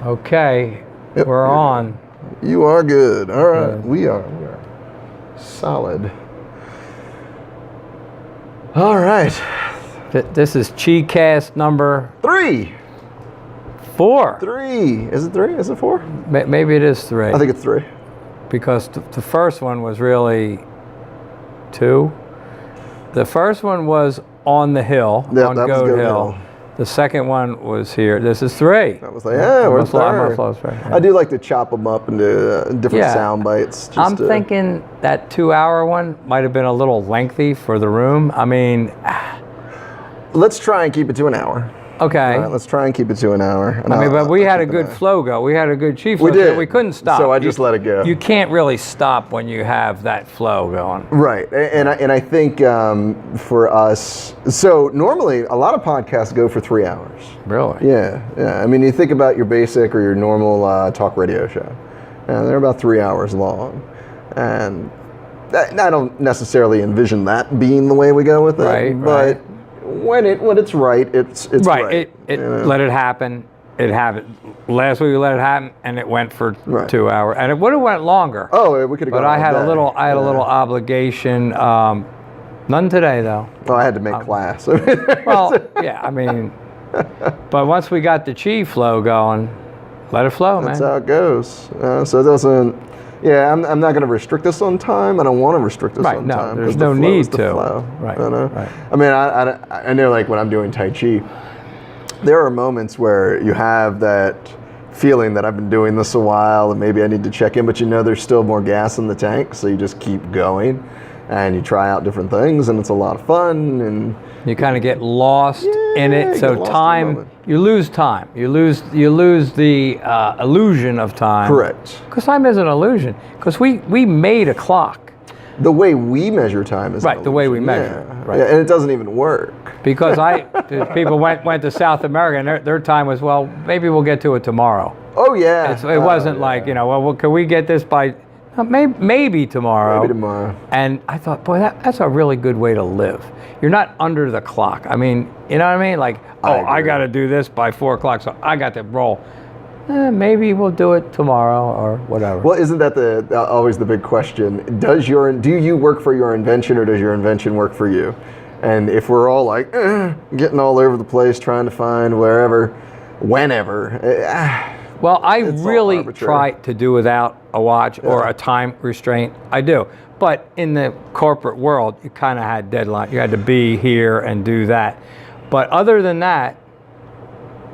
Okay, Yep, we're you're on. You are good. All right, Good. we are solid. All right, This is Chi-Cast number 3. 4. 3. Is it 3? Is it 4? Maybe it is 3. I think it's 3. Because the first one was really 2. The first one was on the hill, Yep, on that was Goat Goat Hill. Hill. The second one was here. This is 3. I was like, yeah, we're must lie, third. must lie, third, yeah. I do like to chop them up into different Yeah. sound bites. Just I'm to- thinking that 2-hour one might have been a little lengthy for the room. I mean, Let's try and keep it to an hour. okay. All right, let's try and keep it to an hour. And I mean, but we had a keep good an eye. flow go. We had a good chief We flow. did. We couldn't stop. So I just let it go. You can't really stop when you have that flow going. Right, and I think for us, so normally a lot of podcasts go for 3 hours. Really? Yeah. I mean, you think about your basic or your normal talk radio show, and they're about 3 hours long, and I don't necessarily envision that being the way we go with it. Right, but right. when it's right, it's Right. right. It you know? let it happen. It happened. Last week we let it happen, and it went for Right. 2 hours, and it would have went longer. Oh, we could have. But I had a little obligation. None today though. Oh, I had to make class. Well, yeah. I mean, but once we got the chi flow going, let it flow, That's man. how it goes. So it doesn't. Yeah, I'm not going to restrict us on time. I don't want to restrict us Right, on no, time. there's 'cause the no flow need is the to. flow, Right, you know? right. I mean, I know, like when I'm doing Tai Chi, there are moments where you have that feeling that I've been doing this a while and maybe I need to check in, but you know there's still more gas in the tank, so you just keep going and you try out different things, and it's a lot of fun. And You kind of get lost in Yeah, it. you So get lost in the time, moment. you lose time. You lose the illusion of time. correct. Because time is an illusion. Because we made a clock. The way we measure time is an Right, the way we illusion. measure Yeah. it, right. Yeah, and it doesn't even work. Because people went to South America, and their time was, well, maybe we'll get to it tomorrow. Oh yeah. It wasn't like, you know, well, can we get this by maybe tomorrow? Maybe tomorrow. And I thought, boy, that's a really good way to live. You're not under the clock. I mean, you know what I mean? Like, I agree. got to do this by 4 o'clock, so I got to roll. Maybe we'll do it tomorrow or whatever. Well, isn't that always the big question? Do you work for your invention, or does your invention work for you? And if we're all like getting all over the place trying to find wherever, whenever, Well, I It's all really arbitrary. try to do without a watch or a time restraint. I do. But in the corporate world, you kind of had deadline. You had to be here and do that. But other than that,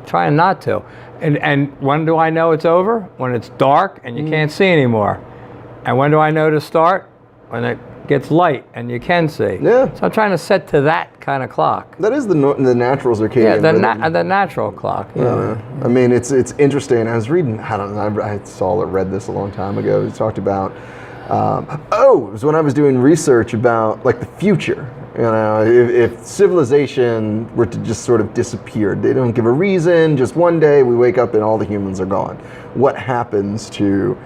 trying not to. And when do I know it's over? When it's dark and you can't see anymore. And when do I know to start? When it gets light and you can see. Yeah. So I'm trying to set to that kind of clock. that is the natural circadian Yeah, the rhythm. the natural clock. Yeah. I mean, it's interesting. I was reading. I don't know. I saw or read this a long time ago. It talked about. It was when I was doing research about like the future. You know, if civilization were to just sort of disappear, they don't give a reason. Just one day we wake up and all the humans are gone. What happens to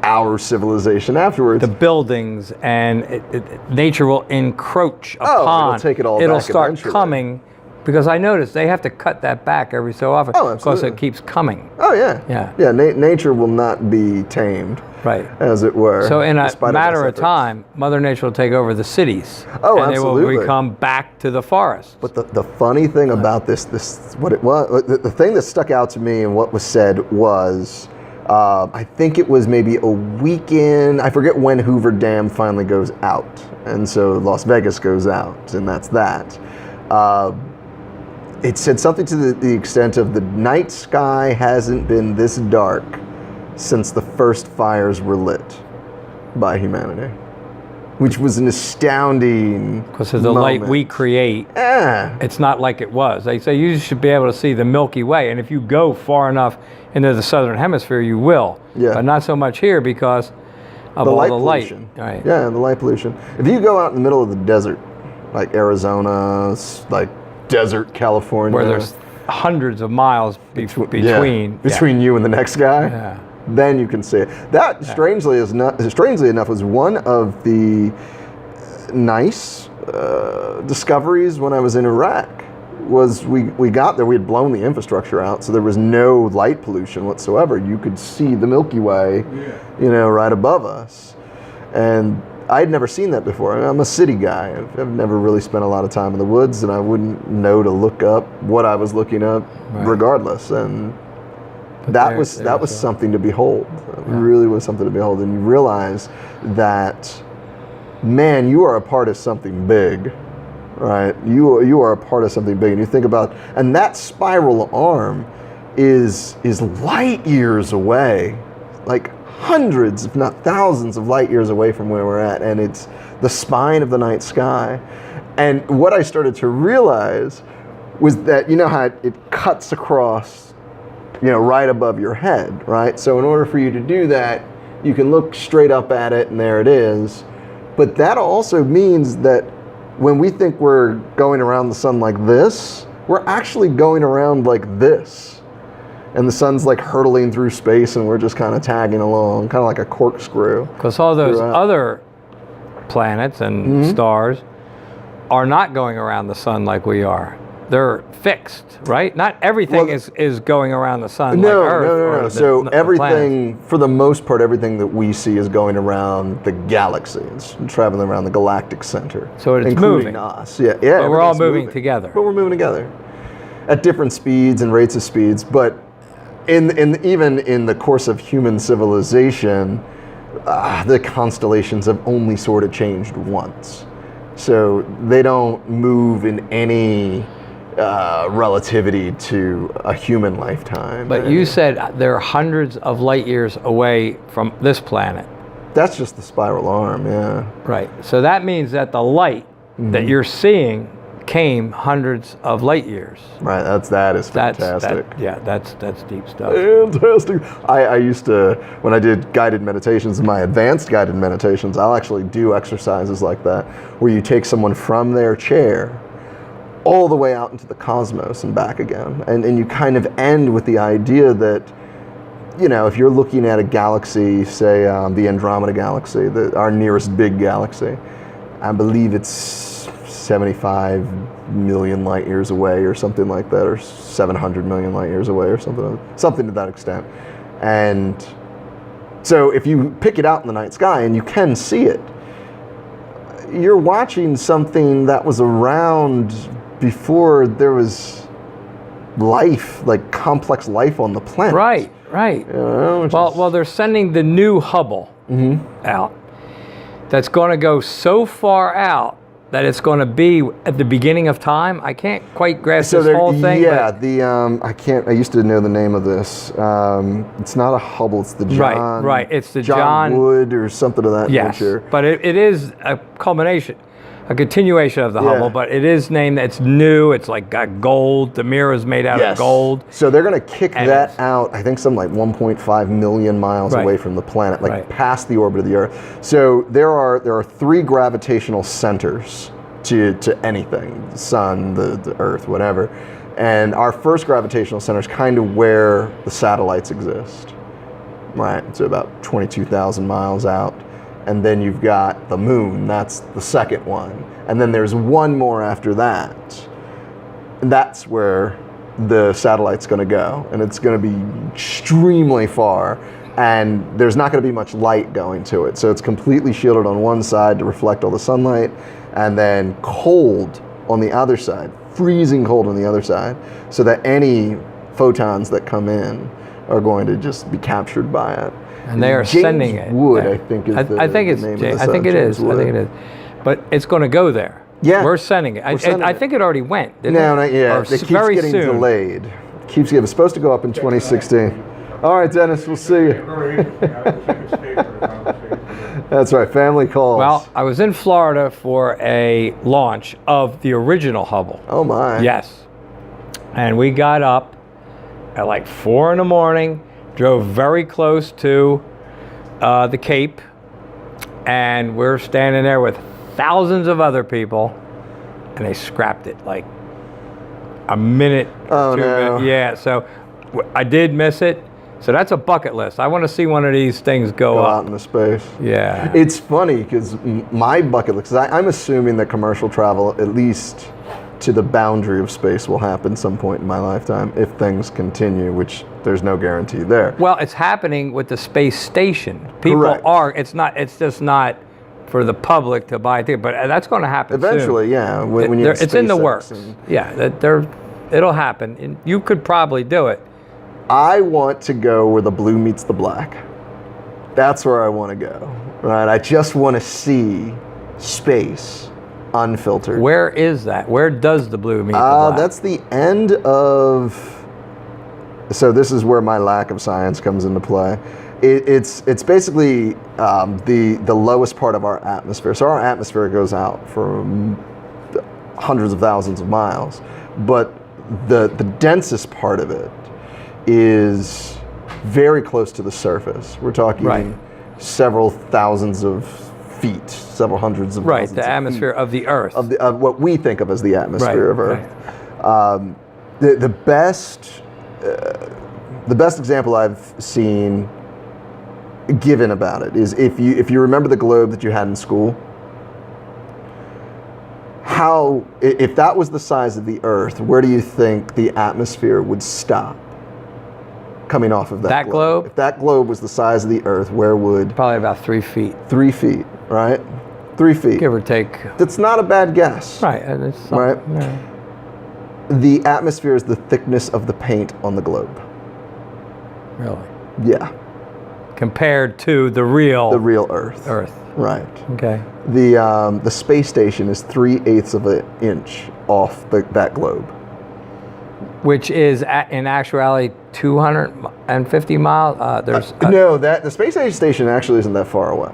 our civilization afterwards? The buildings and nature will encroach upon. it'll take it all It'll back start eventually. coming, because I noticed they have to cut that back every so often. Oh, because absolutely. it keeps coming. Oh yeah, Yeah. Nature will not be tamed, Right. as it were. So in a despite matter us of efforts. time, Mother Nature will take over the cities. Oh, and absolutely. they will become back to the forest. But the funny thing about this what it was, the thing that stuck out to me and what was said was, I think it was maybe a weekend. I forget when Hoover Dam finally goes out, and so Las Vegas goes out, and that's that. It said something to the extent of the night sky hasn't been this dark since the first fires were lit by humanity, which was an astounding. Because of the light moment. we create, Yeah. it's not like it was. They say you should be able to see the Milky Way, and if you go far enough into the southern hemisphere, you will. Yeah. But not so much here because of The all light the pollution. light. Right. Yeah, the light pollution. If you go out in the middle of the desert, like Arizona, like desert California, Where there's hundreds of miles between. Yeah, Yeah. between you and the next guy, Yeah. then you can see it. That strangely enough was one of the nice discoveries when I was in Iraq. was we got there, we had blown the infrastructure out, so there was no light pollution whatsoever. You could see the Milky Way, right above us. And I'd never seen that before. I'm a city guy. I've never really spent a lot of time in the woods, and I wouldn't know to look up what I was looking up regardless. And that was something to behold. It really was something to behold. And you realize that, man, you are a part of something big, right? You are a part of something big. And you think about, and that spiral arm is light years away, like hundreds, if not thousands of light years away from where we're at. And it's the spine of the night sky. And what I started to realize was that, how it cuts across, right above your head, right? So in order for you to do that, you can look straight up at it and there it is. But that also means that when we think we're going around the sun like this, we're actually going around like this. And the sun's like hurtling through space and we're just kind of tagging along, kind of like a corkscrew. Because all those other planets and stars are not going around the sun like we are. They're fixed, right? Not everything is going around the sun like Earth. No. So everything, for the most part, everything that we see is going around the galaxy. It's traveling around the galactic center. So it's including moving. us. Yeah. But we're all moving together. But we're moving together at different speeds and rates of speeds. But even in the course of human civilization, the constellations have only sort of changed once. So they don't move in any relativity to a human lifetime. But you said they're hundreds of light years away from this planet. That's just the spiral arm, yeah. Right. So that means that the light that you're seeing came hundreds of light years. Right. That is fantastic. That's deep stuff. Fantastic. I used to, when I did guided meditations, my advanced guided meditations, I'll actually do exercises like that, where you take someone from their chair all the way out into the cosmos and back again. And you kind of end with the idea that, if you're looking at a galaxy, say the Andromeda Galaxy, our nearest big galaxy, I believe it's 75 million light years away or something like that, or 700 million light years away or something to that extent. And so if you pick it out in the night sky and you can see it, you're watching something that was around before there was life, like complex life on the planet. Right. Well, they're sending the new Hubble out. That's going to go so far out that it's going to be at the beginning of time. I can't quite grasp this whole thing. Yeah, I used to know the name of this. It's not a Hubble, it's the John. Right. It's the John Wood or something of that nature. But it is a culmination, a continuation of the Hubble, but it is named, it's new, it's like got gold, the mirror is made out of gold. So they're going to kick that out, I think something like 1.5 million miles away from the planet, past the orbit of the Earth. So there are 3 gravitational centers to anything, the sun, the Earth, whatever. And our first gravitational center is kind of where the satellites exist, right? So about 22,000 miles out. And then you've got the moon, that's the second one. And then there's one more after that. And that's where the satellite's gonna go. And it's gonna be extremely far. And there's not gonna be much light going to it. So it's completely shielded on one side to reflect all the sunlight, and then cold on the other side, freezing cold on the other side, so that any photons that come in are going to just be captured by it. And they are James sending it. Wood, I think, is the name of the I think it is. I think it is. But it's going to go there. Yeah. We're sending it. I think it already went, didn't it? No, not yet. Or It keeps very getting soon. delayed. It's supposed to go up in 2016. All right, Dennis, we'll see you. That's right, family calls. Well, I was in Florida for a launch of the original Hubble. Oh my. Yes. And we got up at like 4 in the morning, drove very close to the Cape, and we're standing there with thousands of other people, and they scrapped it like a minute. Oh, 2 no. minutes. Yeah, so I did miss it. So that's a bucket list. I want to see one of these things go out up. into space. Yeah. It's funny because my bucket list, because I'm assuming that commercial travel, at least to the boundary of space will happen some point in my lifetime if things continue, which there's no guarantee there. Well, it's happening with the space station. People Correct. are. It's just not for the public to buy a ticket, but that's going to happen Eventually, soon. yeah. When you It's in the SpaceX works. and- Yeah, it'll happen. And you could probably do it. I want to go where the blue meets the black. That's where I want to go. Right? I just want to see space unfiltered. Where is that? Where does the blue meet the black? That's the end of. So this is where my lack of science comes into play. It's basically the lowest part of our atmosphere. So our atmosphere goes out for hundreds of thousands of miles, but the densest part of it is very close to the surface. We're talking Right. several thousands of feet, several hundreds of Right, thousands the of atmosphere feet of the Earth. of what we think of as the atmosphere of Right, Earth. The best example I've seen given about it is if you remember the globe that you had in school, how if that was the size of the Earth, where do you think the atmosphere would stop coming off of that That globe? If that globe was the size of the Earth, where would Probably about 3 feet, 3 feet, right? 3 feet. give or take. That's not a bad guess. Right, and it's something, Right. yeah. The atmosphere is the thickness of the paint on the globe. Really. Yeah, Compared to the real Earth. Earth. Right. Okay. The space station is 3/8 of an inch off that globe. Which is in actuality 250 miles. There's No, the space station actually isn't that far away.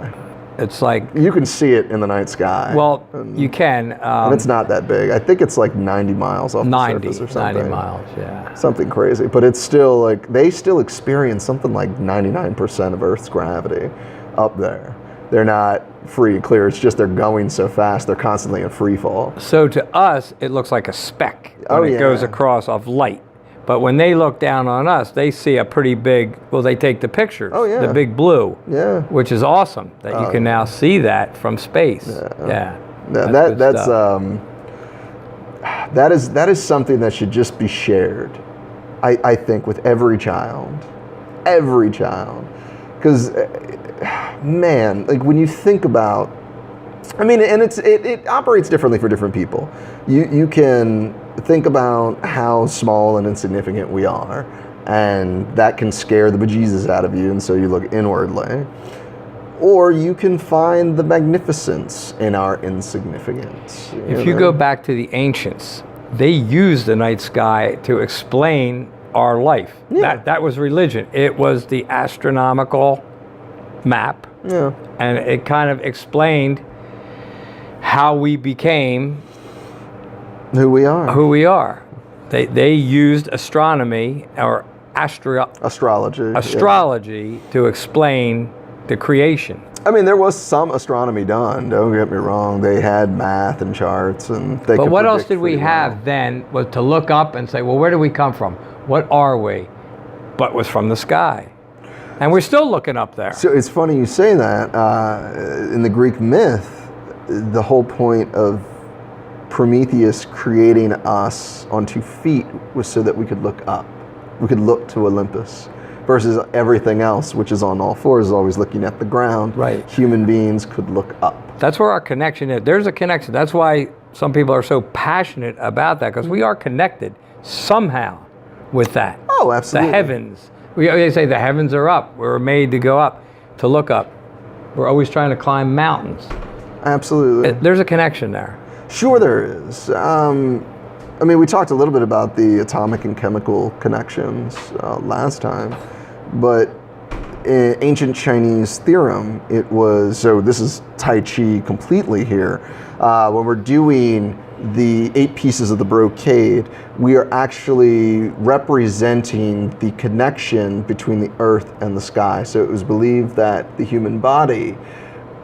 it's like, You can see it in the night sky. well, and, you can and it's not that big. I think it's like 90 miles off 90 the surface or something. 90 miles. Yeah. Something crazy, but it's still like they still experience something like 99% of Earth's gravity up there. They're not free and clear. It's just they're going so fast. They're constantly in free fall. So to us, it looks like a speck when Oh, it goes yeah. across of light. But when they look down on us, they see a pretty big. Well, they take the pictures. Oh, yeah. The big blue. Yeah. Which is awesome that you can now see that from space. Yeah. Yeah, good stuff. that is something that should just be shared. I think with every child, because man, like when you think about, I mean, and it operates differently for different people. You can think about how small and insignificant we are, and that can scare the bejesus out of you, and so you look inwardly. Or you can find the magnificence in our insignificance. If you go back to the ancients, they used the night sky to explain our life. Yeah. That was religion. It was the astronomical map, Yeah. and it kind of explained how we became Who we are. who we are. They used astronomy or Astrology. yeah. astrology to explain the creation. I mean, there was some astronomy done. Don't get me wrong. They had math and charts, and they. But could what else predict did we free will. have then was to look up and say, well, where do we come from? What are we? But it was from the sky. And we're still looking up there. So it's funny you say that. In the Greek myth, the whole point of Prometheus creating us on 2 feet was so that we could look up. We could look to Olympus. Versus everything else, which is on all fours, is always looking at the ground. Right. Human beings could look up. That's where our connection is. There's a connection. That's why some people are so passionate about that, because we are connected somehow with that. Oh, absolutely. The heavens. We say the heavens are up. We're made to go up, to look up. We're always trying to climb mountains. Absolutely. There's a connection there. Sure there is. I mean, we talked a little bit about the atomic and chemical connections last time, but in ancient Chinese theorem, it was, so this is Tai Chi completely here. When we're doing the 8 pieces of the brocade, we are actually representing the connection between the earth and the sky. So it was believed that the human body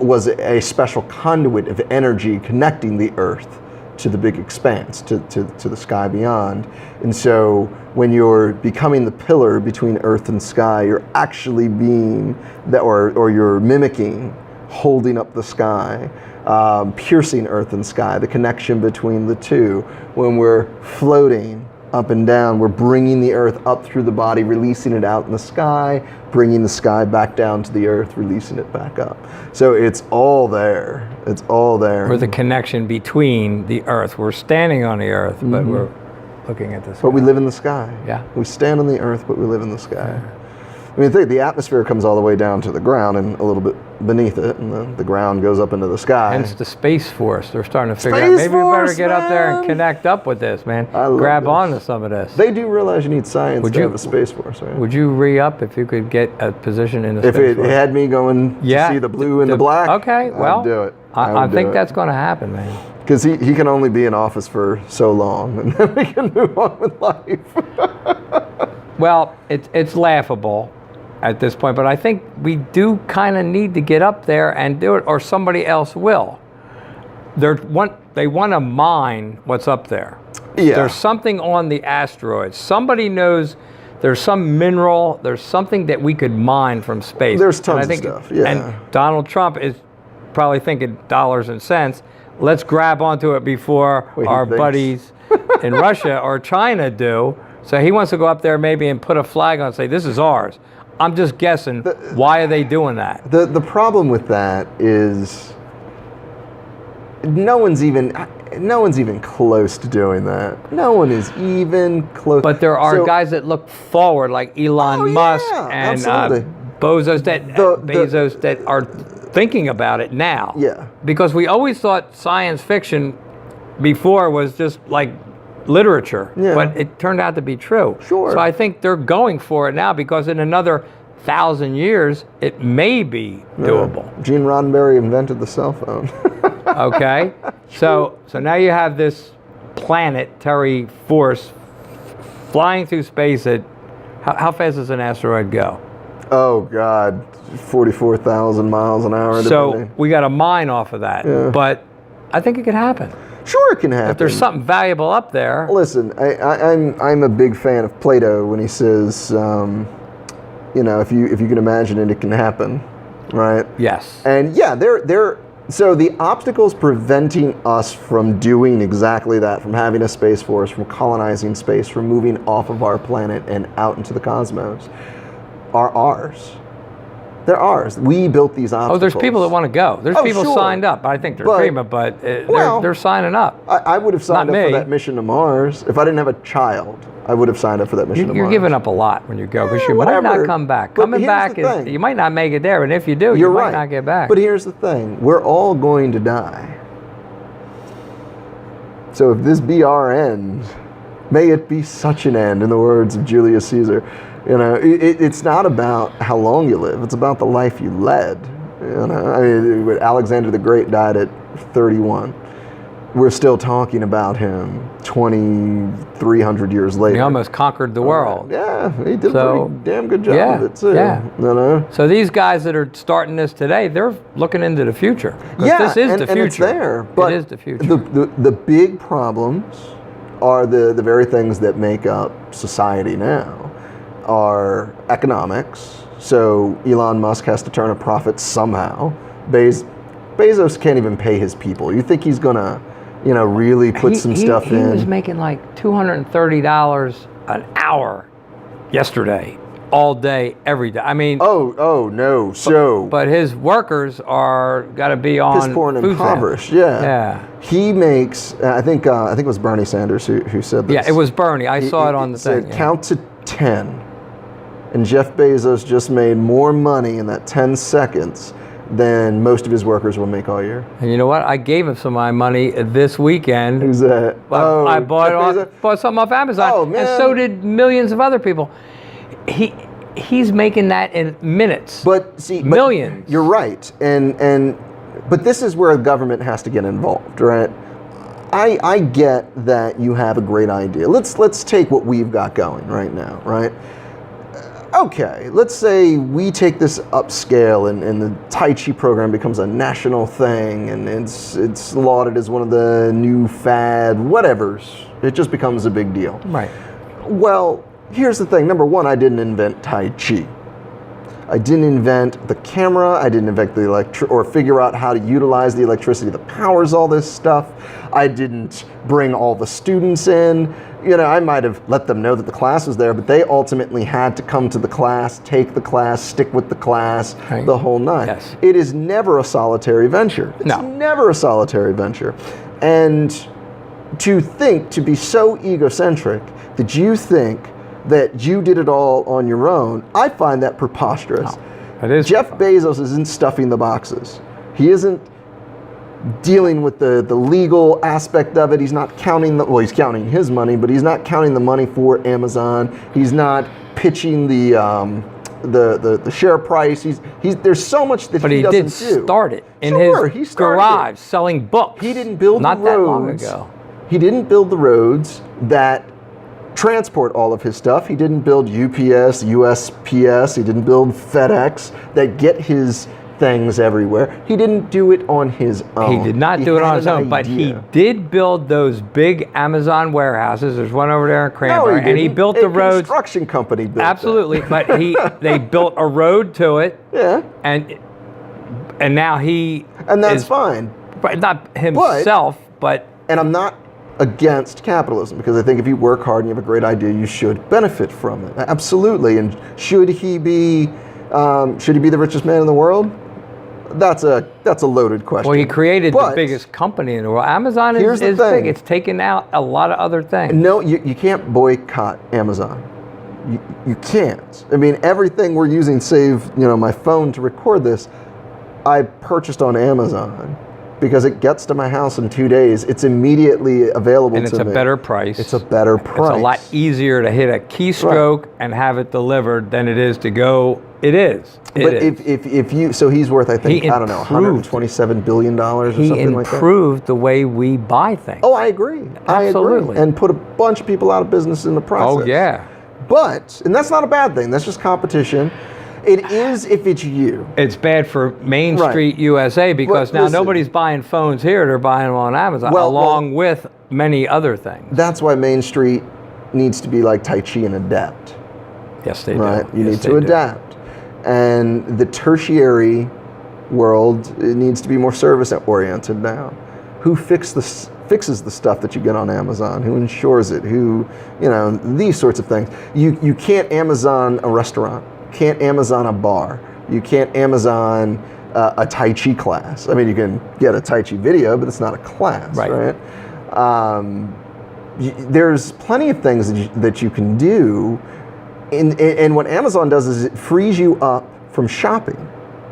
was a special conduit of energy connecting the earth to the big expanse, to the sky beyond. And so when you're becoming the pillar between earth and sky, you're actually being that, or you're mimicking holding up the sky piercing earth and sky, the connection between the two. When we're floating up and down, we're bringing the earth up through the body, releasing it out in the sky, bringing the sky back down to the earth, releasing it back up. So it's all there. It's all there. Or the connection between the earth. We're standing on the earth, but we're looking at the sky. But we live in the sky. Yeah. We stand on the earth, but we live in the sky. I mean, think the atmosphere comes all the way down to the ground and a little bit beneath it, and the ground goes up into the sky. Hence the Space Force. They're starting to figure out, Space maybe we better Force, get up there and man! connect up with this, man. I love Grab this. on to some of this. They do realize you need science Would to you- have a Space Force, right? Would you re-up if you could get a position in the If Space it Force? had me going to see the blue and the black, Okay, well, I'd do it. I think that's going to happen, man. Because he can only be in office for so long, and then we can move on with life. Well, it's laughable at this point, but I think we do kind of need to get up there and do it, or somebody else will. They want to mine what's up there. Yeah. There's something on the asteroids. Somebody knows there's some mineral, there's something that we could mine from space. There's And tons I of think, stuff, yeah. And Donald Trump is probably thinking dollars and cents. Let's grab onto it before Well, he our thinks. buddies in Russia or China do. So he wants to go up there maybe and put a flag on and say, this is ours. I'm just guessing, why are they doing that? The problem with that is no one's even close to doing that. No one is even close. But there are So- guys that look forward, like Elon Oh, Musk yeah, and absolutely. Bezos that are thinking about it now. Yeah. Because we always thought science fiction before was just like literature, Yeah. but it turned out to be true. Sure. So I think they're going for it now because in another 1,000 years, it may be doable. Gene Roddenberry invented the cell phone. Okay, so now you have this planetary force flying through space at how fast does an asteroid go? Oh God, 44,000 miles an hour. So depending. we got a mine off of that, Yeah. but I think it could happen. Sure, it can happen. If there's something valuable up there, Listen, I'm a big fan of Plato when he says, if you can imagine it, it can happen, right? yes. And yeah, so the obstacles preventing us from doing exactly that, from having a space force, from colonizing space, from moving off of our planet and out into the cosmos, are ours. They're ours. We built these obstacles. Oh, there's people that want to go. There's Oh, people sure. signed up. I think they're But- dreaming, but Well, they're signing up. I would have signed Not up for me. that mission to Mars. If I didn't have a child, I would have signed up for that mission to You're Mars. giving up a lot when you go because you might whatever. not come back. But Coming here's back the is thing. you might not make it there, and if you do, You're you might right. not get back. But here's the thing: we're all going to die. So if this be our end, may it be such an end. In the words of Julius Caesar, it's not about how long you live; it's about the life you led. I mean, Alexander the Great died at 31. We're still talking about him 2,300 years later. he almost conquered the world. Yeah, he did So, a pretty damn good job yeah, of it too. yeah. So these guys that are starting this today, they're looking into the future. 'Cause yeah, this is and, the future. and it's there. But it is the future. The big problems are the very things that make up society now, are economics. So Elon Musk has to turn a profit somehow. Bezos can't even pay his people. You think he's gonna, really put some stuff he in? was making like $230 an hour yesterday, all day, every day. I mean, Oh no. So but his workers are got to be on piss poor and food stamps. impoverished. Yeah. Yeah. He makes. I think it was Bernie Sanders who said this. Yeah, it was Bernie. I saw it on the said, thing. yeah. Count to 10, and Jeff Bezos just made more money in that 10 seconds than most of his workers will make all year. And you know what? I gave him some of my money this weekend. Who's that? I bought Jeff Bezos? bought something off Amazon, Oh, and man. so did millions of other people. He's making that in minutes. But see, Millions. You're right, but this is where the government has to get involved, right? I get that you have a great idea. Let's take what we've got going right now, right? Okay, let's say we take this upscale and the Tai Chi program becomes a national thing and it's lauded as one of the new fad whatevers. It just becomes a big deal. Right. Well, here's the thing. Number one, I didn't invent Tai Chi. I didn't invent the camera. I didn't invent the or figure out how to utilize the electricity that powers all this stuff. I didn't bring all the students in. You know, I might have let them know that the class was there, but they ultimately had to come to the class, take the class, stick with the class, Right. the whole nine. Yes. It is never a solitary venture. It's No. never a solitary venture. And to be so egocentric that you think that you did it all on your own, I find that preposterous. No, it is Jeff Bezos isn't stuffing the boxes. He isn't dealing with the legal aspect of it. He's not counting he's counting his money, but he's not counting the money for Amazon. He's not pitching the share price. There's so much that But he he doesn't did do. start it in Sure, he his started garage it. selling books. He didn't build not the roads. that long ago. He didn't build the roads that transport all of his stuff. He didn't build UPS, USPS. He didn't build FedEx that get his things everywhere. He didn't do it on his own. He did not do it had on his an own, but he idea. did build those big Amazon warehouses. There's one over there in No, Cranberry, and he didn't. built A the roads. construction company built Absolutely, but they built a road to it, that. Yeah, and now he and that's is, fine. but not himself, but And I'm not against capitalism, because I think if you work hard and you have a great idea, you should benefit from it. Absolutely. And should he be the richest man in the world? That's a loaded question. well, he created the But biggest company in the world. Amazon here's is the big. thing. It's taken out a lot of other things. No, you can't boycott Amazon. You can't. I mean, everything we're using, save my phone to record this, I purchased on Amazon because it gets to my house in 2 days. It's immediately available And to it's me. a better price. It's a better price. It's a lot easier to hit a keystroke and have it delivered than it is to go. It is. But if you, so he's worth, I think, He I don't know, improved. $127 billion or He something like that. improved the way we buy things. Oh, I agree. I Absolutely. agree. And put a bunch of people out of business in the process. Oh, yeah. But, and that's not a bad thing. That's just competition. It is if it's you. It's bad for Main Right. Street USA because But now listen. nobody's buying phones here. They're buying them on Amazon, Well, along with many other things. That's why Main Street needs to be like Tai Chi and adapt. Yes, they Right? do. You Yes, need they to do. adapt. And the tertiary world, it needs to be more service oriented now. Who fixes the stuff that you get on Amazon? Who insures it? Who, these sorts of things. You can't Amazon a restaurant. You can't Amazon a bar. You can't Amazon a Tai Chi class. I mean, you can get a Tai Chi video, but it's not a class, Right. There's plenty of things that you can do. And what Amazon does is it frees you up from shopping,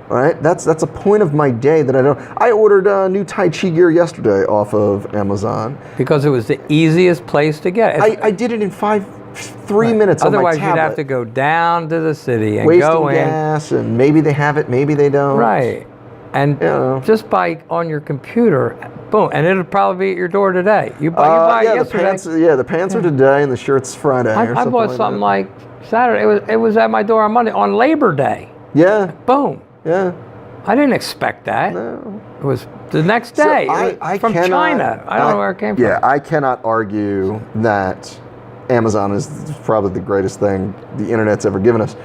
right? That's a point of my day that I don't. I ordered new Tai Chi gear yesterday off of Amazon. Because it was the easiest place to get it. I did it in 3 minutes on my Otherwise, tablet. you'd have to go down to the city and wasting go in. gas, and maybe they have it, maybe they don't. Right. And Yeah. just by on your computer, boom, and it'll probably be at your door today. You buy it yeah, yesterday. the pants are today, and the shirt's Friday. or I something bought like something that. like Saturday. It was at my door on Monday on Labor Day. Yeah, Boom. yeah. I didn't expect that. No. It was the next So day. It I was from cannot- China. I don't know where it came from. Yeah, I cannot argue that Amazon is probably the greatest thing the internet's ever given us,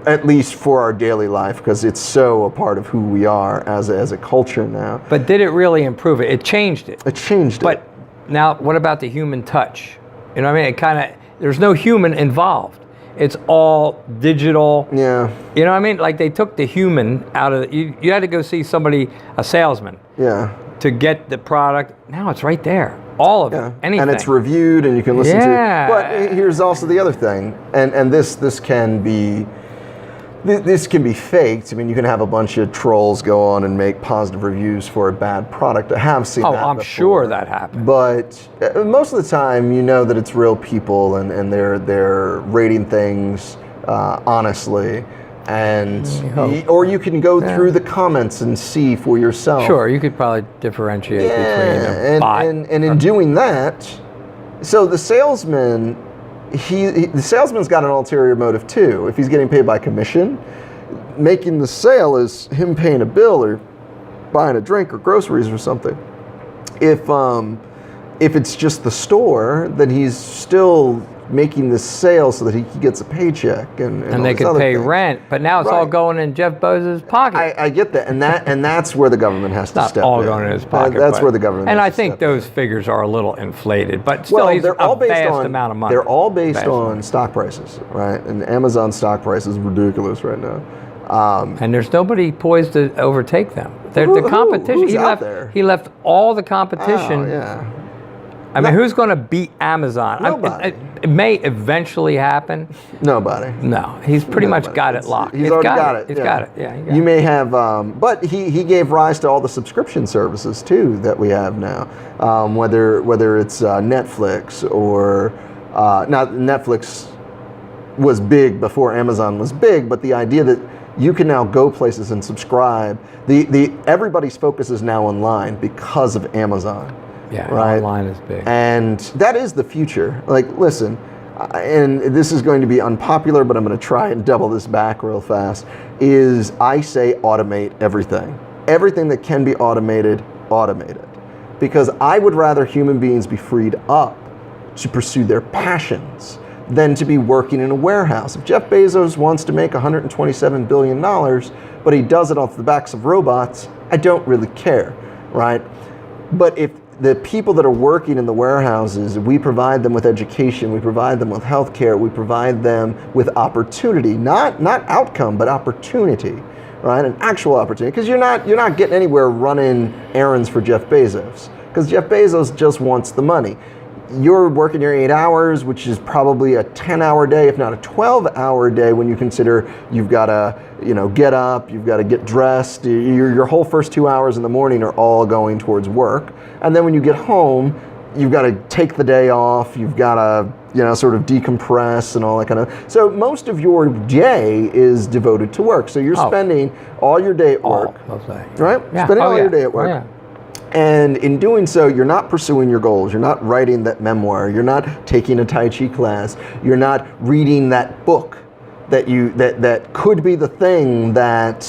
at least for our daily life, because it's so a part of who we are as a culture now. But did it really improve it? It changed it. It changed But it. now, what about the human touch? You know what I mean? It kind of, there's no human involved. It's all digital. Yeah, You know what I mean? Like they took the human out of it. You had to go see somebody, a salesman, yeah. to get the product. Now it's right there. All of Yeah. it. Anything. And it's reviewed, and you can listen to Yeah. it. But here's also the other thing, and this can be faked. I mean, you can have a bunch of trolls go on and make positive reviews for a bad product. I have seen Oh, that I'm before. sure that happened. But most of the time, you know that it's real people, and they're rating things honestly. And hope. or you can go through the comments and see for yourself. Sure, you could probably differentiate between a bot. and in doing that, so the salesman, the salesman's got an ulterior motive too. If he's getting paid by commission, making the sale is him paying a bill or buying a drink or groceries or something. If it's just the store, then he's still making this sale so that he gets a paycheck and all they these could other pay things. rent, but now it's all Right. going in Jeff Bezos' pocket. I get that, and that's where the government has to Not step all in. going in his pocket. That's but- where the government. And has I to think step in. those figures are a little inflated, but still, Well, he's they're all a based vast on amount of money. They're all based Vast on amount. stock prices, right? And Amazon stock price is ridiculous right now. And there's nobody poised to overtake them. They're the competition. who's he out left. there? He left all the competition. Oh, yeah. I mean, who's going to beat Amazon? Nobody. It may eventually happen. Nobody. No, he's pretty much Nobody. got it locked. He's already got it. He's yeah. got it. Yeah, he got You it. may have, but he gave rise to all the subscription services too that we have now. Whether it's Netflix or not Netflix was big before Amazon was big, but the idea that you can now go places and subscribe. Everybody's focus is now online because of Amazon. Yeah, right? online is big. And that is the future. Like, listen, and this is going to be unpopular, but I'm going to try and double this back real fast, is I say automate everything. Everything that can be automated, automate it. Because I would rather human beings be freed up to pursue their passions than to be working in a warehouse. If Jeff Bezos wants to make $127 billion, but he does it off the backs of robots, I don't really care, right? But if the people that are working in the warehouses, we provide them with education, we provide them with healthcare, we provide them with opportunity, not outcome, but opportunity, right? An actual opportunity, because you're not getting anywhere running errands for Jeff Bezos, because Jeff Bezos just wants the money. You're working your 8 hours, which is probably a 10-hour day, if not a 12-hour day, when you consider you've got to, get up, you've got to get dressed. Your whole first 2 hours in the morning are all going towards work, and then when you get home, you've got to take the day off. You've got to, sort of decompress and all that kind of. So most of your day is devoted to work. So you're spending all your day at work, right? Yeah. Spending all your day at work. Yeah. And in doing so, you're not pursuing your goals. You're not writing that memoir. You're not taking a Tai Chi class. You're not reading that book that could be the thing that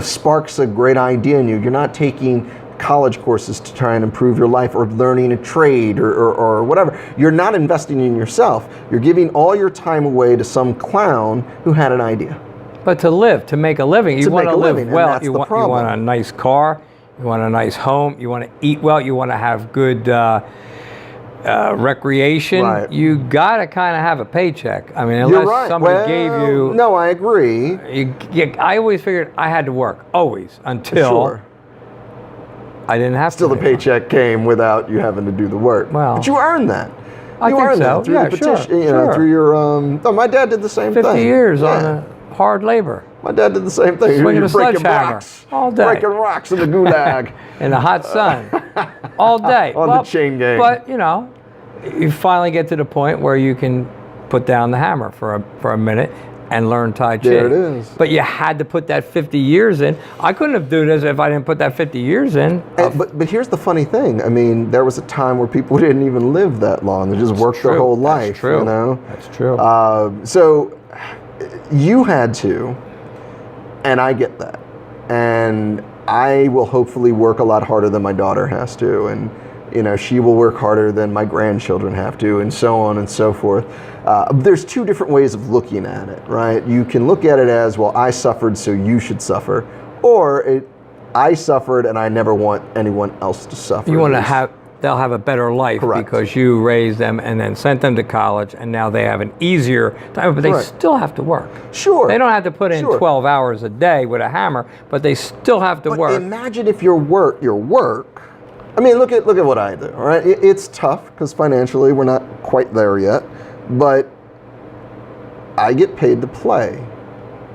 sparks a great idea in you. You're not taking college courses to try and improve your life, or learning a trade, or whatever. You're not investing in yourself. You're giving all your time away to some clown who had an idea. But to make a living, you want to live well. You want a nice car. You want a nice home. You want to eat well. You want to have good recreation. Right. You got to kind of have a paycheck. I mean, unless somebody gave you. No, I agree. I always figured I had to work, always, until Sure. I didn't have Still, to. the paycheck came without you having to do the work. Well, but you earned that. I You think earned so. that through Yeah, the sure, petition. sure. Through your. Oh, my dad did the same 50 thing. years on Yeah. hard labor. My dad did the same thing. Swinging You're a breaking sledgehammer rocks all day. Breaking rocks in the gulag. In the hot sun, all day. On the chain gang. But you finally get to the point where you can put down the hammer for a minute and learn Tai Chi. There it is. But you had to put that 50 years in. I couldn't have done this if I didn't put that 50 years in. But here's the funny thing. I mean, there was a time where people didn't even live that long. They just worked their whole life. That's true. That's true. So you had to, and I get that. And I will hopefully work a lot harder than my daughter has to. And she will work harder than my grandchildren have to, and so on and so forth. There's two different ways of looking at it, right? You can look at it as, well, I suffered, so you should suffer. Or I suffered, and I never want anyone else to suffer. You want to they'll have a better life. Correct. Because you raised them and then sent them to college, and now they have an easier time, but they Correct. still have to work. Sure. They don't have to put in Sure. 12 hours a day with a hammer, but they still have to But work. imagine if your work. I mean, look at what I do. All right, it's tough because financially we're not quite there yet, but I get paid to play.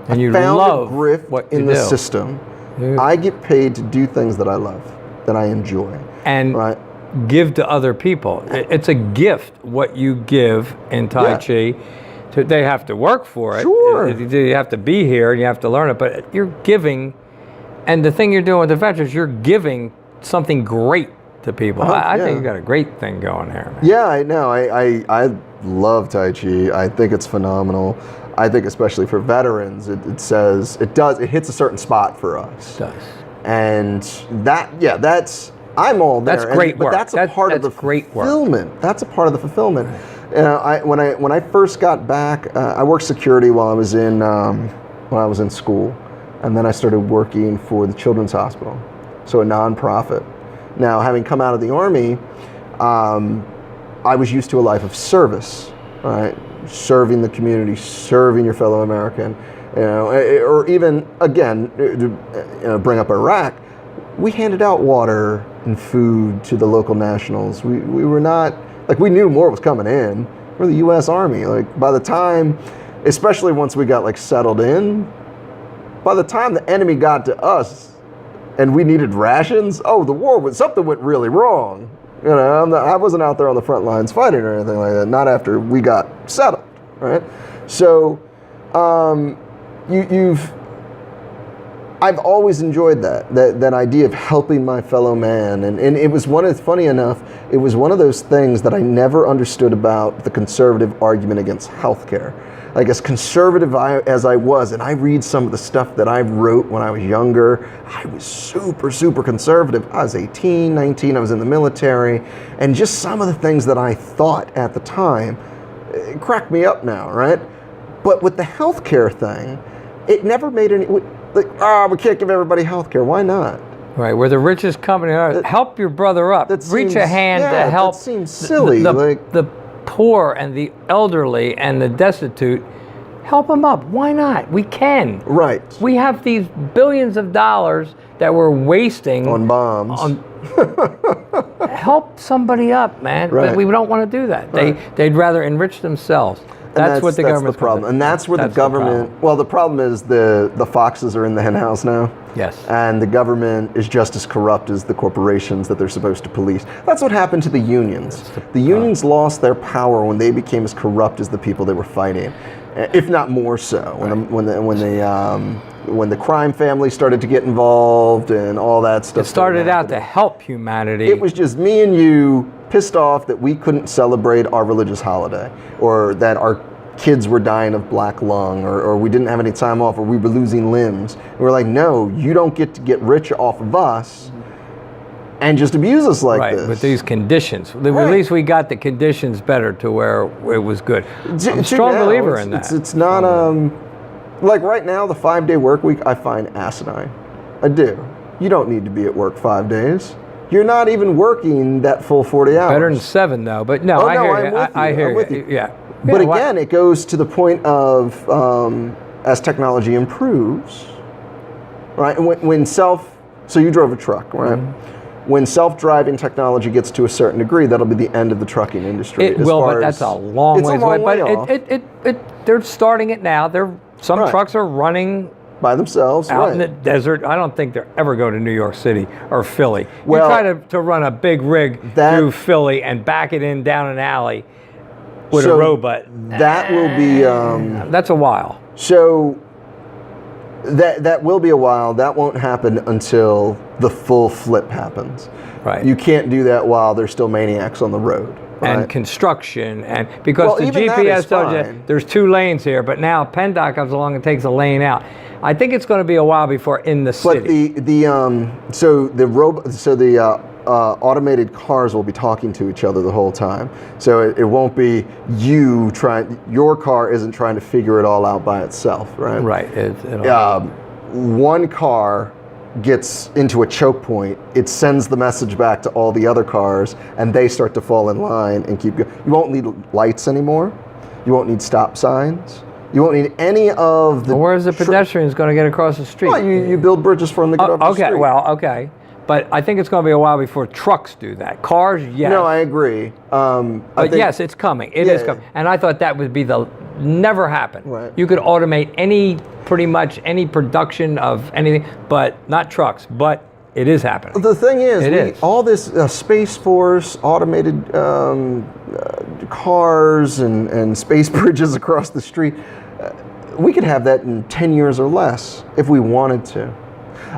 And you Found love a grift what you in do. the system. Yeah. I get paid to do things that I love, that I enjoy. And right. give to other people. It's a gift what you give in Tai Chi. They have to work for it. Sure. You have to be here and you have to learn it, but you're giving, and the thing you're doing with the veterans, you're giving something great to people. I think you got a great thing going here. Man. Yeah, I know. I love Tai Chi. I think it's phenomenal. I think especially for veterans, it hits a certain spot for us. It does. And I'm all there. That's great work. But that's a part of the great work. fulfillment. That's a part of the fulfillment. You know, when I first got back, I worked security while I was in school, and then I started working for the Children's Hospital, so a nonprofit. Now, having come out of the Army, I was used to a life of service, right? Serving the community, serving your fellow American, you know, or even again, bring up Iraq. We handed out water and food to the local nationals. We were not, like, we knew more was coming in. We're the U.S. Army. Like, by the time, especially once we got like settled in, by the time the enemy got to us and we needed rations, something went really wrong. You know, I wasn't out there on the front lines fighting or anything like that. Not after we got settled, right? So, I've always enjoyed that idea of helping my fellow man, and it was funny enough, it was one of those things that I never understood about the conservative argument against healthcare. Like, as conservative as I was, and I read some of the stuff that I wrote when I was younger, I was super, super conservative. I was 18, 19, I was in the military, and just some of the things that I thought at the time, it cracked me up now, right? But with the healthcare thing, it never made any, like, we can't give everybody healthcare. Why not? Right, we're the richest company on earth. Help your brother up. Reach a hand to help. That seems silly. The poor and the elderly and the destitute, help them up. Why not? We can. Right. We have these billions of dollars that we're wasting on bombs. Help somebody up, man. Right. But we don't want to do that. Right. They'd rather enrich themselves. That's what the government's the problem. And that's where the government, well, the problem is the foxes are in the hen house now. Yes. And the government is just as corrupt as the corporations that they're supposed to police. That's what happened to the unions. The unions lost their power when they became as corrupt as the people they were fighting, if not more so. When the crime family started to get involved and all that stuff. It started out to help humanity. It was just me and you pissed off that we couldn't celebrate our religious holiday, or that our kids were dying of black lung, or we didn't have any time off, or we were losing limbs. And we're like, no, you don't get to get rich off of us and just abuse us like this. Right, with these conditions. At least we got the conditions better to where it was good. I'm a strong believer in that. It's not, like right now, the 5-day work week, I find asinine. I do. You don't need to be at work 5 days. You're not even working that full 40 hours. Better than 7, though. But no, I hear you. I hear you. Yeah. But again, it goes to the point of as technology improves, right? And so you drove a truck, right? Mm-hmm. When self-driving technology gets to a certain degree, that'll be the end of the trucking industry. It will, but that's a long way away. But they're starting it now. Some trucks are running by themselves, out in the desert. I don't think they'll ever go to New York City or Philly. Well, you try to run a big rig through Philly and back it in down an alley with a robot. That will be... that's a while. So that will be a while. That won't happen until the full flip happens. Right. You can't do that while there's still maniacs on the road. Right? And construction, and because the GPS tells you there's 2 lanes here, but now PennDOT comes along and takes a lane out. I think it's going to be a while before in the city. But the automated cars will be talking to each other the whole time. So it won't be your car isn't trying to figure it all out by itself, right? Right. One car gets into a choke point, it sends the message back to all the other cars, and they start to fall in line and keep going. You won't need lights anymore. You won't need stop signs. You won't need any of the... Well, where's the pedestrians going to get across the street? Well, you build bridges for them to get over the street. Okay. But I think it's going to be a while before trucks do that. Cars, yes. No, I agree. But yes, it's coming. It is coming. And I thought that would be never happen. Right. You could automate pretty much any production of anything, but not trucks. But it is happening. The thing is, all this Space Force, automated cars and space bridges across the street, we could have that in 10 years or less if we wanted to.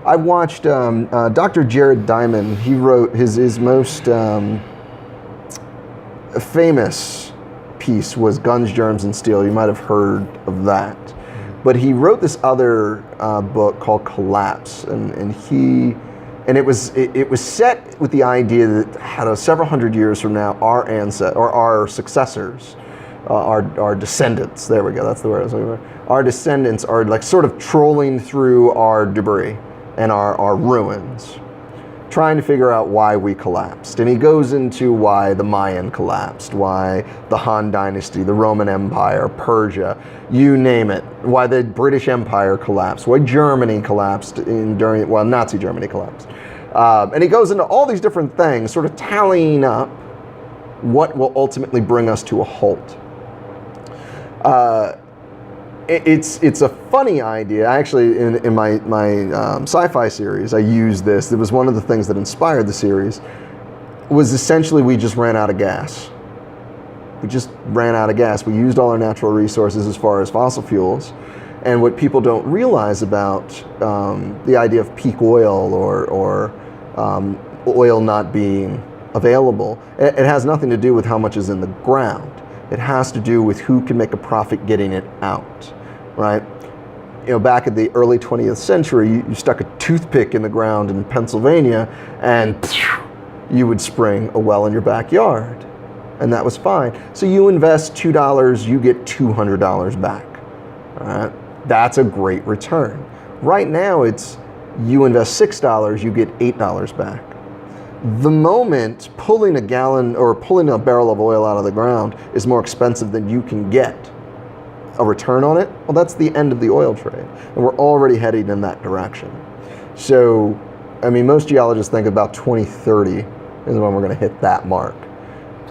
I watched Dr. Jared Diamond. He wrote his most famous piece was Guns, Germs, and Steel. You might have heard of that. But he wrote this other book called Collapse, and And it was set with the idea that several hundred years from now, our successors, our descendants, there we go, that's the word I was looking for. Our descendants are like sort of trolling through our debris and our ruins, trying to figure out why we collapsed. And he goes into why the Mayan collapsed, why the Han Dynasty, the Roman Empire, Persia, you name it, why the British Empire collapsed, why Germany collapsed Nazi Germany collapsed. And he goes into all these different things, sort of tallying up what will ultimately bring us to a halt. It's a funny idea. Actually, in my sci-fi series, I used this. It was one of the things that inspired the series. Was essentially we just ran out of gas. We just ran out of gas. We used all our natural resources as far as fossil fuels. And what people don't realize about the idea of peak oil or oil not being available, it has nothing to do with how much is in the ground. It has to do with who can make a profit getting it out, right? You know, back in the early 20th century, you stuck a toothpick in the ground in Pennsylvania and you would spring a well in your backyard. And that was fine. So you invest $2, you get $200 back. All right? That's a great return. Right now, it's you invest $6, you get $8 back. The moment pulling a gallon or pulling a barrel of oil out of the ground is more expensive than you can get a return on it, well, that's the end of the oil trade. And we're already heading in that direction. So, I mean, most geologists think about 2030 is when we're going to hit that mark.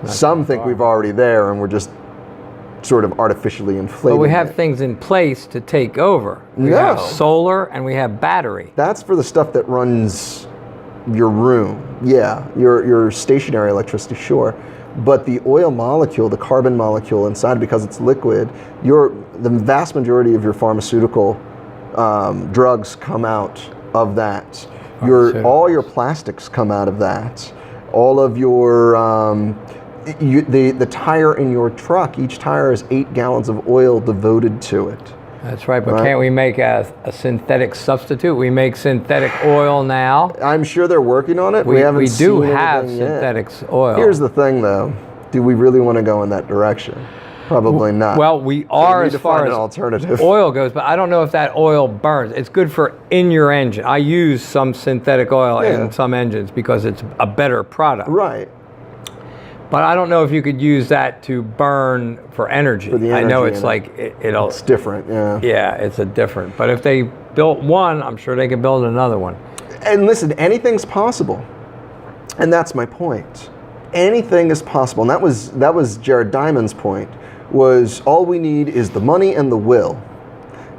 Some think we've already there and we're just sort of artificially inflating. But we have things in place to take over. We have solar and we have battery. That's for the stuff that runs your room. Yeah, your stationary electricity, sure. But the oil molecule, the carbon molecule inside, because it's liquid, the vast majority of your pharmaceutical drugs come out of that. All your plastics come out of that. All of your the tire in your truck, each tire has 8 gallons of oil devoted to it. That's right, but can't we make a synthetic substitute? We make synthetic oil now. I'm sure they're working on it. We do seen have synthetic oil. Here's the thing, though. Do we really want to go in that direction? Probably not. Well, we are as far as alternative. Oil goes, but I don't know if that oil burns. It's good for in your engine. I use some synthetic oil in some engines because it's a better product. Right. But I don't know if you could use that to burn for energy. For the energy I know it's like it'll. It's different, yeah. Yeah, it's a different. But if they built one, I'm sure they could build another one. And listen, anything's possible, and that's my point. Anything is possible, and that was Jared Diamond's point. Was all we need is the money and the will.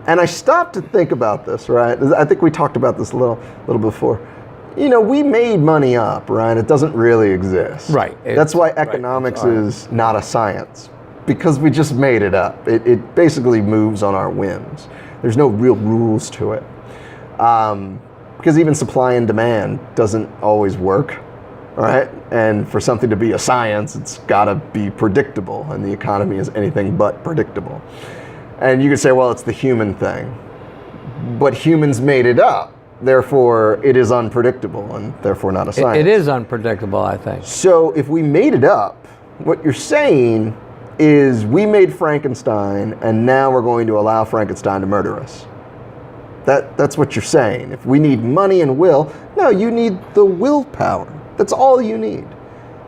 And I stopped to think about this, right? I think we talked about this a little before. You know, we made money up, right? It doesn't really exist. Right. That's why economics is not a science, because we just made it up. It basically moves on our whims. There's no real rules to it. Because even supply and demand doesn't always work, right? And for something to be a science, it's gotta be predictable, and the economy is anything but predictable. And you could say, well, it's the human thing. But humans made it up. Therefore, it is unpredictable and therefore not a science. It is unpredictable, I think. So if we made it up, what you're saying is we made Frankenstein and now we're going to allow Frankenstein to murder us. That's what you're saying. If we need money and will, no, you need the willpower. That's all you need.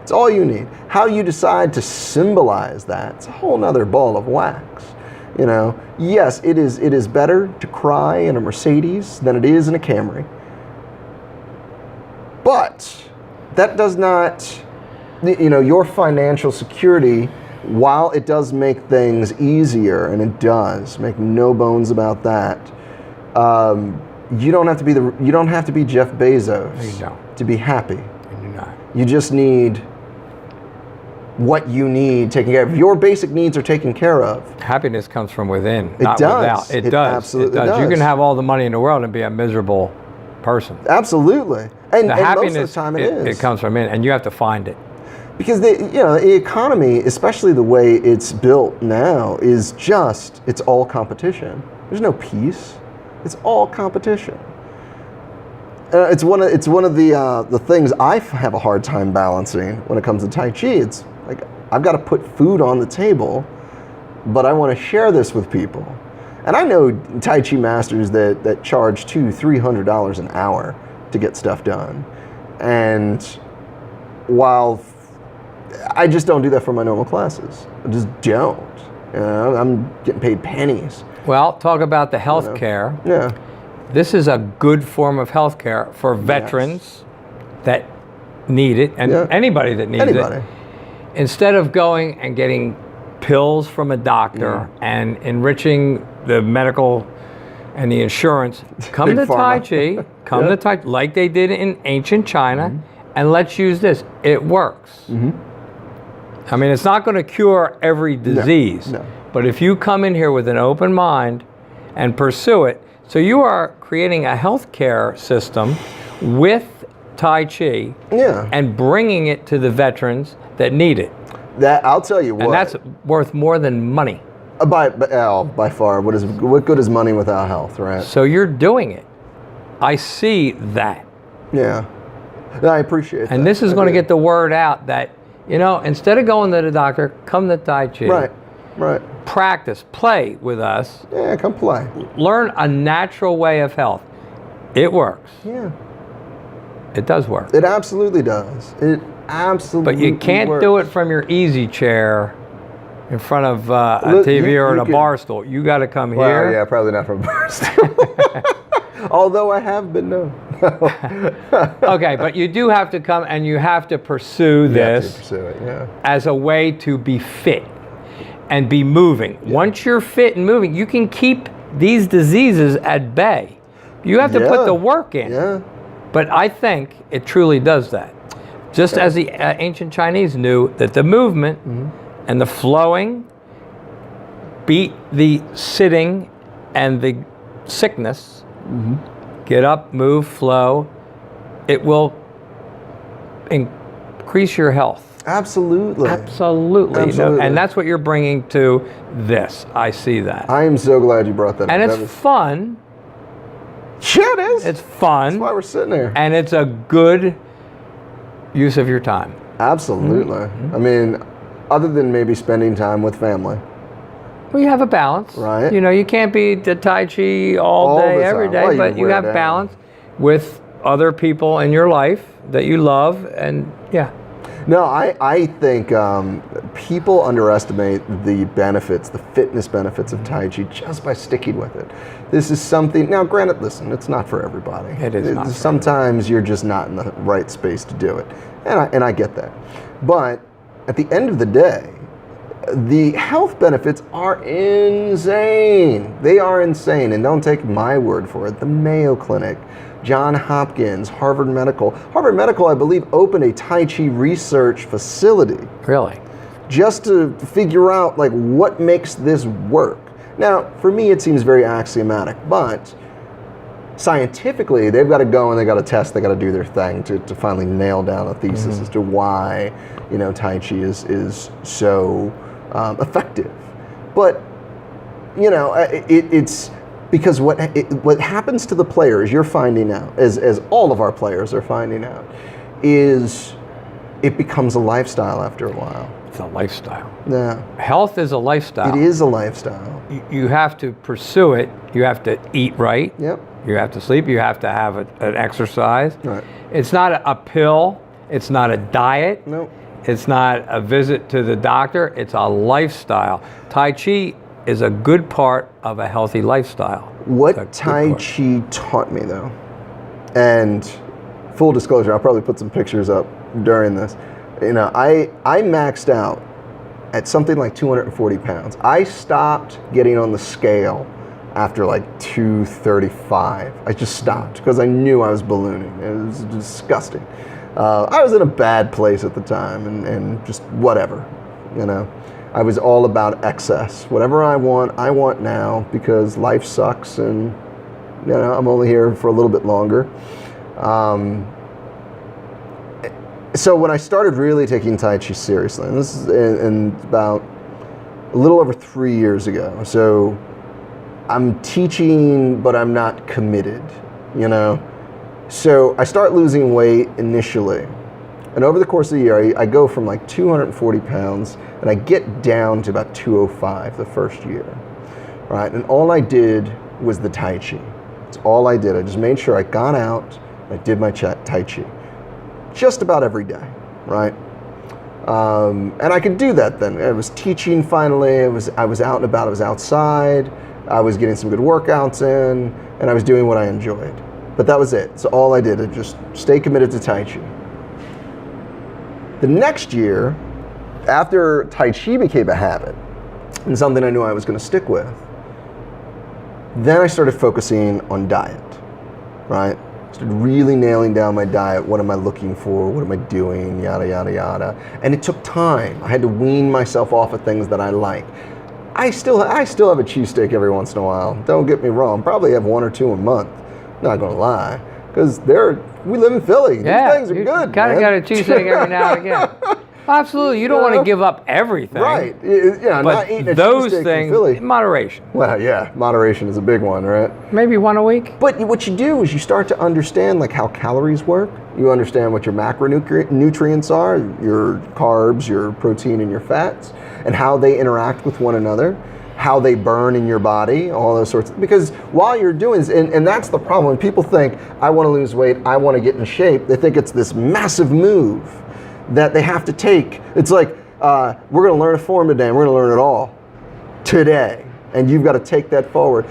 It's all you need. How you decide to symbolize that, it's a whole nother ball of wax. You know, yes, it is better to cry in a Mercedes than it is in a Camry. But that does not, you know, your financial security, while it does make things easier, and it does, make no bones about that, you don't have to be Jeff Bezos to be happy. You do not. You just need what you need taken care of. Your basic needs are taken care of. Happiness comes from within, It not does. without. It does. absolutely it does. You does. can have all the money in the world and be a miserable person. Absolutely. And The most happiness, of the time it is. it comes from in, and you have to find it. Because the economy, especially the way it's built now, is it's all competition. There's no peace. It's all competition. It's one of the things have a hard time balancing when it comes to Tai Chi. It's like I've got to put food on the table, but I want to share this with people. And I know Tai Chi masters that charge $200-300 an hour to get stuff done. And while I just don't do that for my normal classes, I just don't. You know, I'm getting paid pennies. Well, talk about the healthcare. Yeah. This is a good form of healthcare for veterans that need it, and anybody that needs it. Instead of going and getting pills from a doctor and enriching the medical and the insurance, come to Tai Chi, to Tai Chi, like they did in ancient China, and let's use this. It works. I mean, it's not going to cure every disease, but if you come in here with an open mind and pursue it, so you are creating a healthcare system with Tai Chi and bringing it to the veterans that need it. That I'll tell you what. And that's worth more than money. By far. What good is money without health, right? So you're doing it. I see that. Yeah. I appreciate that. And this is going to get the word out that, you know, instead of going to the doctor, come to Tai Chi. Right. Practice, play with us. Yeah, come play. Learn a natural way of health. It works. Yeah. It does work. It absolutely does. It absolutely But you can't works. do it from your easy chair in front of a TV or at a bar stool. You got to come here. Well, yeah, probably not from a bar stool. Although I have been known. Okay, but you do have to come and you have to pursue this as a way to be fit and be moving. Once you're fit and moving, you can keep these diseases at bay. You have to put the work in. Yeah. But I think it truly does that. Just as the ancient Chinese knew that the movement and the flowing beat the sitting and the sickness. Get up, move, flow. It will increase your health. Absolutely. Absolutely. Absolutely. And that's what you're bringing to this. I see that. I am so glad you brought that up. And it's fun. Yeah, it is. It's fun. That's why we're sitting here. And it's a good use of your time. Absolutely. I mean, other than maybe spending time with family. Well, you have a balance. Right. You know, you can't be the Tai Chi all day, every day, well, but you have balance with other people in your life that you love, and No, I think people underestimate the benefits, the fitness benefits of Tai Chi just by sticking with it. This is something, now granted, listen, it's not for everybody. It is not. Sometimes you're just not in the right space to do it. And I get that. But at the end of the day, the health benefits are insane. They are insane. And don't take my word for it. The Mayo Clinic, Johns Hopkins, Harvard Medical. Harvard Medical, I believe, opened a Tai Chi research facility. Really? Just to figure out like what makes this work. Now, for me, it seems very axiomatic, but scientifically, they've got to go and they got to test, they got to do their thing to finally nail down a thesis as to why, you know, Tai Chi is so effective. But, you know, it's because what happens to the players, you're finding out, as all of our players are finding out, is it becomes a lifestyle after a while. It's a lifestyle. Yeah. Health is a lifestyle. It is a lifestyle. You have to pursue it. You have to eat right. Yep. You have to sleep. You have to have an exercise. Right. It's not a pill. It's not a diet. Nope. It's not a visit to the doctor. It's a lifestyle. Tai Chi is a good part of a healthy lifestyle. What Tai Chi taught me, though, and full disclosure, I'll probably put some pictures up during this. You know, I maxed out at something like 240 pounds. I stopped getting on the scale after like 235. I just stopped because I knew I was ballooning. It was disgusting. I was in a bad place at the time and just whatever, you know. I was all about excess. Whatever I want now because life sucks and, you know, I'm only here for a little bit longer. So when I started really taking Tai Chi seriously, and this is in about a little over 3 years ago, so I'm teaching, but I'm not committed, you know. So I start losing weight initially. And over the course of the year, I go from like 240 pounds and I get down to about 205 the first year, right? And all I did was the Tai Chi. That's all I did. I just made sure I got out, I did my Tai Chi. Just about every day, right? And I could do that then. I was teaching finally, I was out and about, I was outside, I was getting some good workouts in, and I was doing what I enjoyed. But that was it. So all I did, I just stay committed to Tai Chi. The next year, after Tai Chi became a habit, and something I knew I was going to stick with, then I started focusing on diet, right? Started really nailing down my diet. What am I looking for? What am I doing? Yada, yada, yada. And it took time. I had to wean myself off of things that I like. I still have a cheesesteak every once in a while. Don't get me wrong. Probably have 1 or 2 a month. Not going to lie. Because we live in Philly. Yeah, These things are good, kind of man. got a cheesesteak every now and again. Absolutely, you don't want to give up everything. Right. Yeah, But not eating a those cheesesteak in things, Philly. moderation. Well, yeah, moderation is a big one, right? Maybe 1 a week. But what you do is you start to understand like how calories work. You understand what your macronutrients are, your carbs, your protein, and your fats, and how they interact with one another, how they burn in your body, all those sorts of, because while you're doing this, and that's the problem, when people think, I want to lose weight, I want to get in shape, they think it's this massive move that they have to take. It's like, we're going to learn a form today, and we're going to learn it all today, and you've got to take that forward.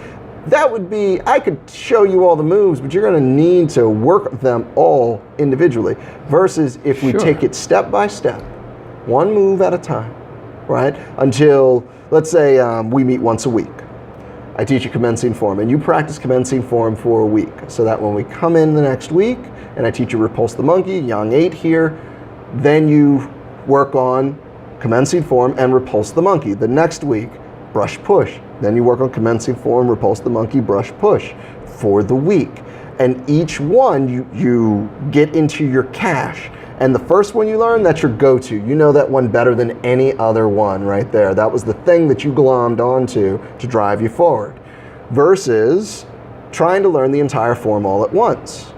That would be, I could show you all the moves, but you're going to need to work them all individually, versus if we take it step by step, one move at a time, right? Until, let's say we meet once a week. I teach you commencing form, and you practice commencing form for a week, so that when we come in the next week, and I teach you repulse the monkey, yang 8 here, then you work on commencing form and repulse the monkey. The next week, brush push. Then you work on commencing form, repulse the monkey, brush push for the week. And each one you get into your cache. And the first one you learn, that's your go-to. You know that one better than any other one right there. That was the thing that you glommed onto to drive you forward. Versus trying to learn the entire form all at once.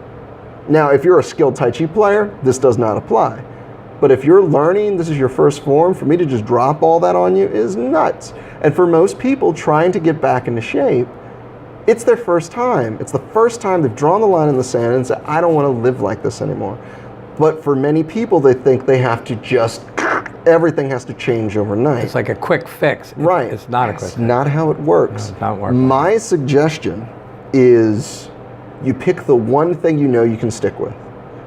Now, if you're a skilled Tai Chi player, this does not apply. But if you're learning, this is your first form, for me to just drop all that on you is nuts. And for most people trying to get back into shape, it's their first time. It's the first time they've drawn the line in the sand and said, I don't want to live like this anymore. But for many people, they think they have to just, everything has to change overnight. It's like a quick fix. Right. It's not a quick It's fix. not how it works. No, it don't work. My suggestion is you pick the one thing you know you can stick with.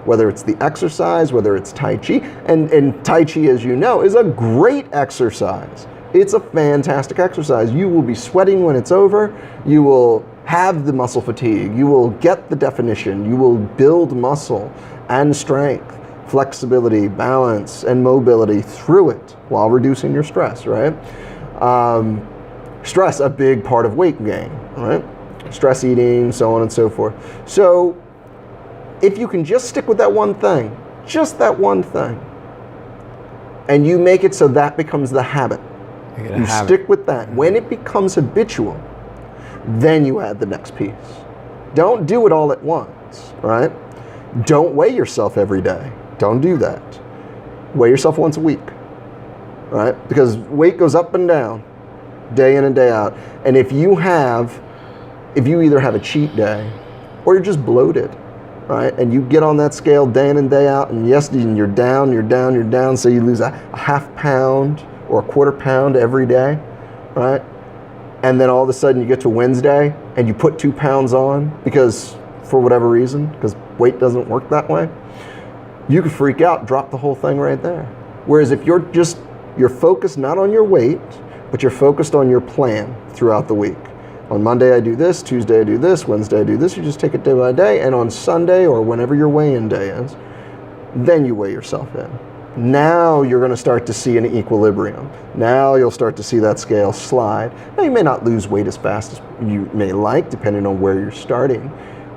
Whether it's the exercise, whether it's Tai Chi. And Tai Chi, as you know, is a great exercise. It's a fantastic exercise. You will be sweating when it's over. You will have the muscle fatigue. You will get the definition. You will build muscle and strength, flexibility, balance, and mobility through it while reducing your stress, right? Stress, a big part of weight gain, right? Stress eating, so on and so forth. So if you can just stick with that one thing, just that one thing, and you make it so that becomes the habit, you stick with that. When it becomes habitual, then you add the next piece. Don't do it all at once, right? Don't weigh yourself every day. Don't do that. Weigh yourself once a week, right? Because weight goes up and down, day in and day out. And if you either have a cheat day or you're just bloated, right? And you get on that scale day in and day out, and yes, you're down, so you lose a half pound or a quarter pound every day, right? And then all of a sudden you get to Wednesday and you put 2 pounds on because, for whatever reason, because weight doesn't work that way, you could freak out, drop the whole thing right there. Whereas if you're focused not on your weight, but you're focused on your plan throughout the week. On Monday I do this, Tuesday I do this, Wednesday I do this, you just take it day by day, and on Sunday or whenever your weigh-in day is, then you weigh yourself in. Now you're going to start to see an equilibrium. Now you'll start to see that scale slide. Now you may not lose weight as fast as you may like, depending on where you're starting,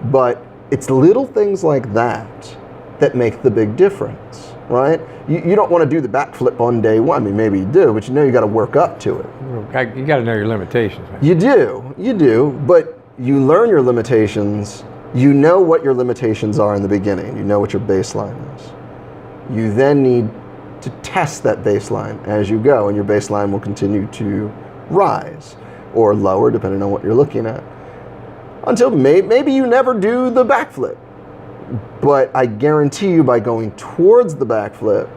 but it's little things like that that make the big difference, right? You don't want to do the backflip on day one. I mean, maybe you do, but you know you got to work up to it. You got to know your limitations, man. You do, but you learn your limitations You know what your limitations are in the beginning. You know what your baseline is. You then need to test that baseline as you go, and your baseline will continue to rise or lower depending on what you're looking at. Until maybe you never do the backflip. But I guarantee you, by going towards the backflip,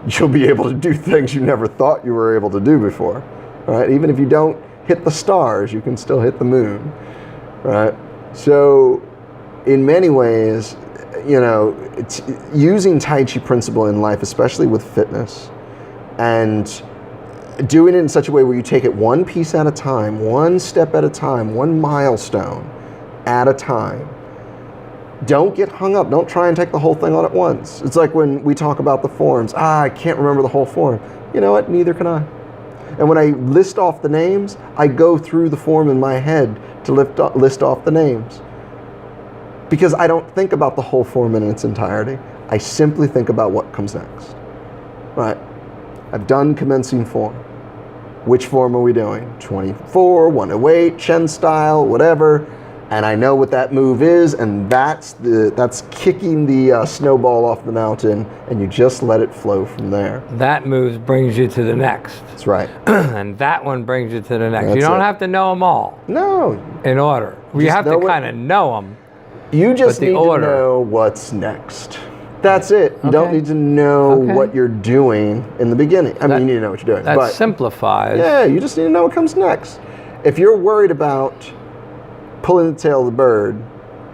you'll be able to do things you never thought you were able to do before. Right? Even if you don't hit the stars, you can still hit the moon. Right? So in many ways, it's using Tai Chi principle in life, especially with fitness, and doing it in such a way where you take it one piece at a time, one step at a time, one milestone at a time. Don't get hung up. Don't try and take the whole thing on at once. It's like when we talk about the forms. I can't remember the whole form. You know what? Neither can I. And when I list off the names, I go through the form in my head to list off the names. Because I don't think about the whole form in its entirety. I simply think about what comes next. Right? I've done commencing form. Which form are we doing? 24, 108, Chen style, whatever. And I know what that move is, and that's kicking the snowball off the mountain, and you just let it flow from there. That move brings you to the next. That's right. And that one brings you to the next. That's you don't it. have to know them all. No. In order. You have to kind of know them. You just the need order. to know what's next. That's it. You don't need to know what you're doing in the beginning. I mean, you need to know what you're doing. That simplifies. Yeah, you just need to know what comes next. If you're worried about pulling the tail of the bird,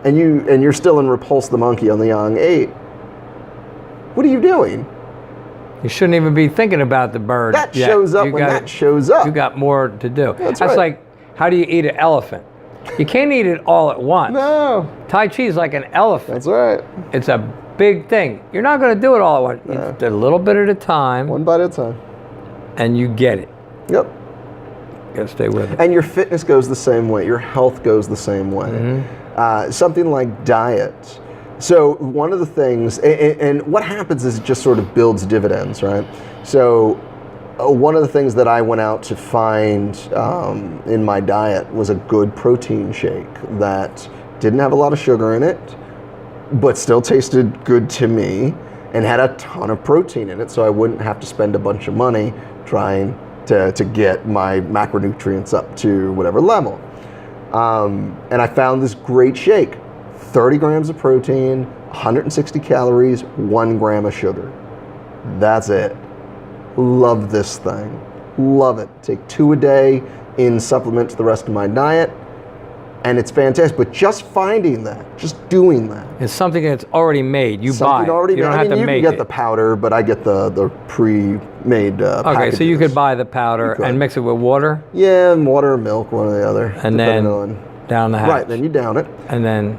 and you're still in Repulse the Monkey on the Yang 8, what are you doing? You shouldn't even be thinking about the bird. That shows up when that shows up. You got more to do. That's right. like, how do you eat an elephant? You can't eat it all at once. No. Tai Chi is like an elephant. That's right. It's a big thing. You're not going to do it all at once. No. It's a little bit at a time. One bite at a time. And you get it. Yep. You got to stay with it. And your fitness goes the same way. Your health goes the same way. Mm-hmm. Something like diet. So one of the things, and what happens is it just sort of builds dividends, right? So one of the things that I went out to find in my diet was a good protein shake that didn't have a lot of sugar in it, but still tasted good to me and had a ton of protein in it, so I wouldn't have to spend a bunch of money trying to get my macronutrients up to whatever level. And I found this great shake. 30 grams of protein, 160 calories, 1 gram of sugar. That's it. Love this thing. Love it. Take 2 a day in supplement to the rest of my diet. And it's fantastic. But just finding that, just doing that. It's something that's already made. You Something buy it. already You don't made. have to you make can get it. the powder, but I get the pre-made Okay, so you packages. could buy the powder and mix it with water? Yeah, and water or milk, one or the other. And then down the hatch. Right, then you down it. And then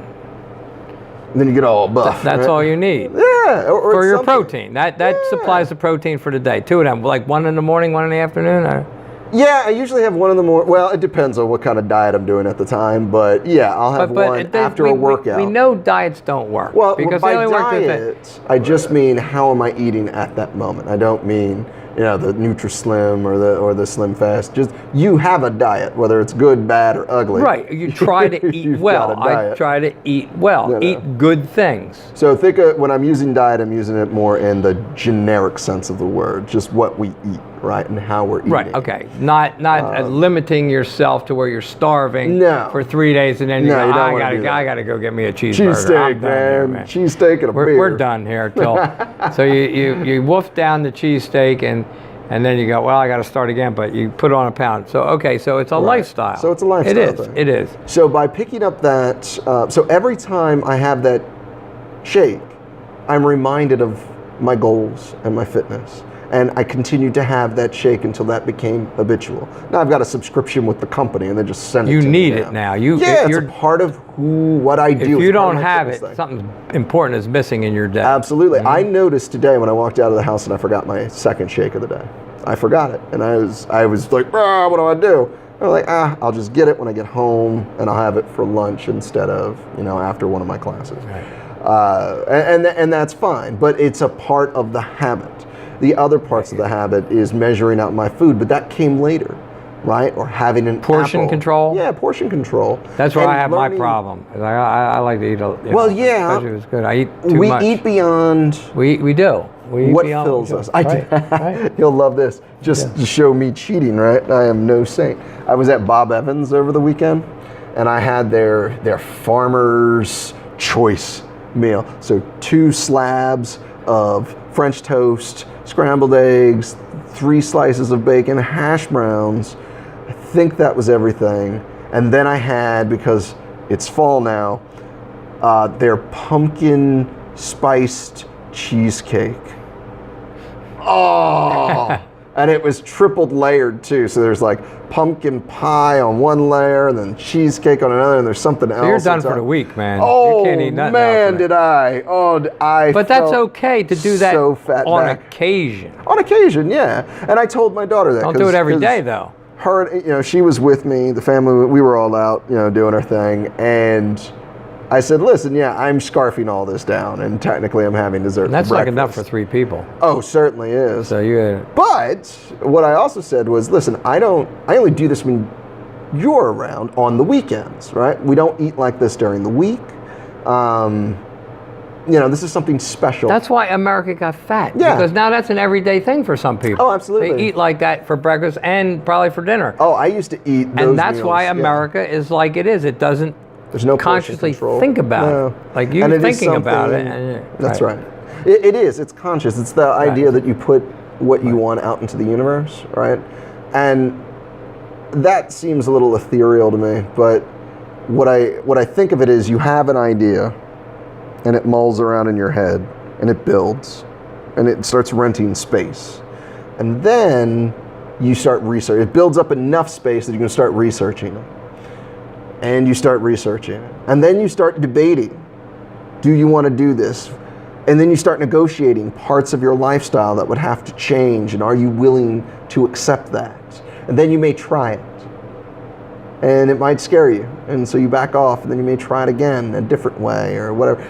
Then you get all buff. that's right? all you need. Yeah, or For it's your something. protein. That supplies the protein for the day. 2 of them, like 1 in the morning, 1 in the afternoon? Or? Yeah, I usually have 1 in the morning. Well, it depends on what kind of diet I'm doing at the time, but yeah, I'll have one after a workout. We know diets don't work. Well, because by they only work with diet, I just mean how am I eating at that moment. I don't mean the NutriSlim or the Slim Fast. Just you have a diet, whether it's good, bad, or ugly. Right. You try to eat You've well. got a diet. I try to eat well. No. Eat good things. So think of, when I'm using diet, I'm using it more in the generic sense of the word, just what we eat, right, and how we're eating. Right. Okay. Not limiting yourself to where you're starving No. for 3 days and then you No, go, you don't I wanna do that. gotta go get me a cheeseburger. Cheesesteak, I'm done here, man. Cheesesteak and a beer. We're done here till. So you wolf down the cheesesteak and then you go, well, I got to start again, but you put on a pound. So, okay, so it's a lifestyle. So it's a lifestyle It is, thing. it is. So by picking up that, so every time I have that shake, I'm reminded of my goals and my fitness. And I continued to have that shake until that became habitual. Now I've got a subscription with the company and they just send it You to need me it now. You- yeah, it's you're- a part of what I do. If It's you part don't of my have it, fitness thing. something important is missing in your day. Absolutely. I noticed today when I walked out of the house and I forgot my second shake of the day. I forgot it. And I was like, what do I do? I'm like, I'll just get it when I get home and I'll have it for lunch instead of, after one of my classes. Right. And that's fine, but it's a part of the habit. The other parts of the habit is measuring out my food, but that came later. right? Or having an Portion apple. control? Yeah, portion control. That's where And I have my learning- problem. I like to eat. Well, yeah. Especially if it's good. I eat too We much. eat beyond We do. We eat what beyond fills we do. us. Right. You'll love this. Just to show me cheating, right? I am no saint. I was at Bob Evans over the weekend, and I had their farmer's choice meal. So 2 slabs of French toast, scrambled eggs, 3 slices of bacon, hash browns. I think that was everything. And then I had, because it's fall now, their pumpkin spiced cheesecake. Oh! And it was tripled layered too. So there's like pumpkin pie on one layer, and then cheesecake on another, and there's something else. So you're done on for top. the week, man. Oh, You can't eat nothing man, else. did I. Oh, I But that's felt okay to do that so fat on back. occasion. On occasion, yeah. And I told my daughter that. Don't do it every day, though. Her, she was with me, the family, we were all out, doing our thing. And I said, listen, yeah, I'm scarfing all this down, and technically I'm having dessert And that's for like breakfast. enough for 3 people. Oh, certainly is. So you. But what I also said was, listen, I only do this when you're around on the weekends, right? We don't eat like this during the week. This is something special. That's why America got fat. Yeah. Because now that's an everyday thing for some people. Oh, absolutely. They eat like that for breakfast and probably for dinner. Oh, I used to eat those And that's meals, why yeah. America is like it is. It doesn't There's no portion consciously control. think about No. it. Like you And it is thinking about it. something- That's right. It is. It's conscious. It's the idea that you put what you want out into the universe, right? And that seems a little ethereal to me, but what I think of it is, you have an idea, and it mulls around in your head, and it builds, and it starts renting space, and then you start research. It builds up enough space that you can start researching it, and you start researching it, and then you start debating. Do you want to do this? And then you start negotiating parts of your lifestyle that would have to change, and are you willing to accept that? And then you may try it. And it might scare you, and so you back off, and then you may try it again a different way or whatever.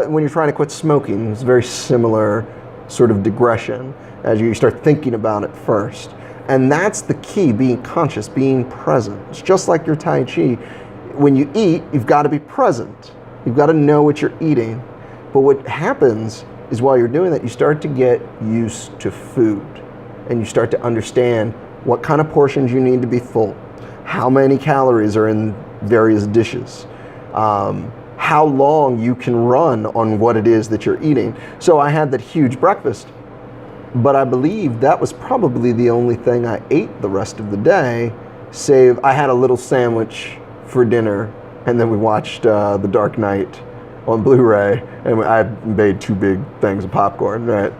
When you're trying to quit smoking, it's a very similar sort of digression as you start thinking about it first. And that's the key, being conscious, being present. It's just like your Tai Chi. When you eat, you've got to be present. You've got to know what you're eating. But what happens is, while you're doing that, you start to get used to food, and you start to understand what kind of portions you need to be full, how many calories are in various dishes, how long you can run on what it is that you're eating. So I had that huge breakfast, but I believe that was probably the only thing I ate the rest of the day, save I had a little sandwich for dinner, and then we watched The Dark Knight on Blu-ray, and I made 2 big things of popcorn, right?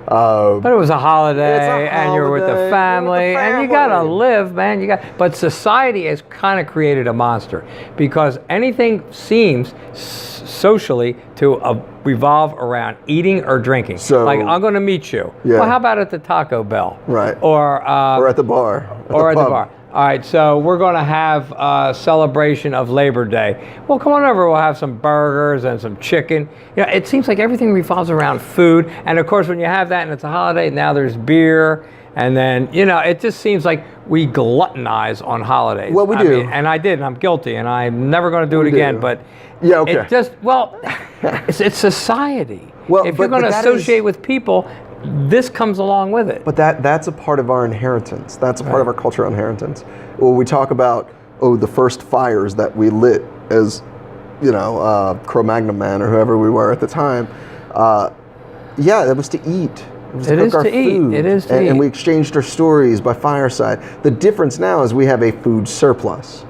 But it was a holiday, It's a and you're with the holiday, family, you're with the and you gotta family. live, man. But society has kind of created a monster, because anything seems socially to revolve around eating or drinking. So- like, I'm going to meet you. Yeah. Well, how about at the Taco Bell? Right. Or Or at the bar. or at the pub. bar. All right, so we're going to have a celebration of Labor Day. Well, come on over. We'll have some burgers and some chicken. It seems like everything revolves around food. And of course, when you have that and it's a holiday, now there's beer. And then, it just seems like we gluttonize on holidays. Well, we I do. mean, and I did, and I'm guilty, and I'm never going to do it We again. do. But Yeah, okay. it just, it's society. Well, if you're but going to that associate is- with people, this comes along with it. But that's a part of our inheritance. That's a part of our cultural inheritance. When we talk about, the first fires that we lit as, Cro-Magnon man or whoever we were at the time, that was to eat. It was It to is cook our to eat. food. It is to and eat. we exchanged our stories by fireside. The difference now is we have a food surplus.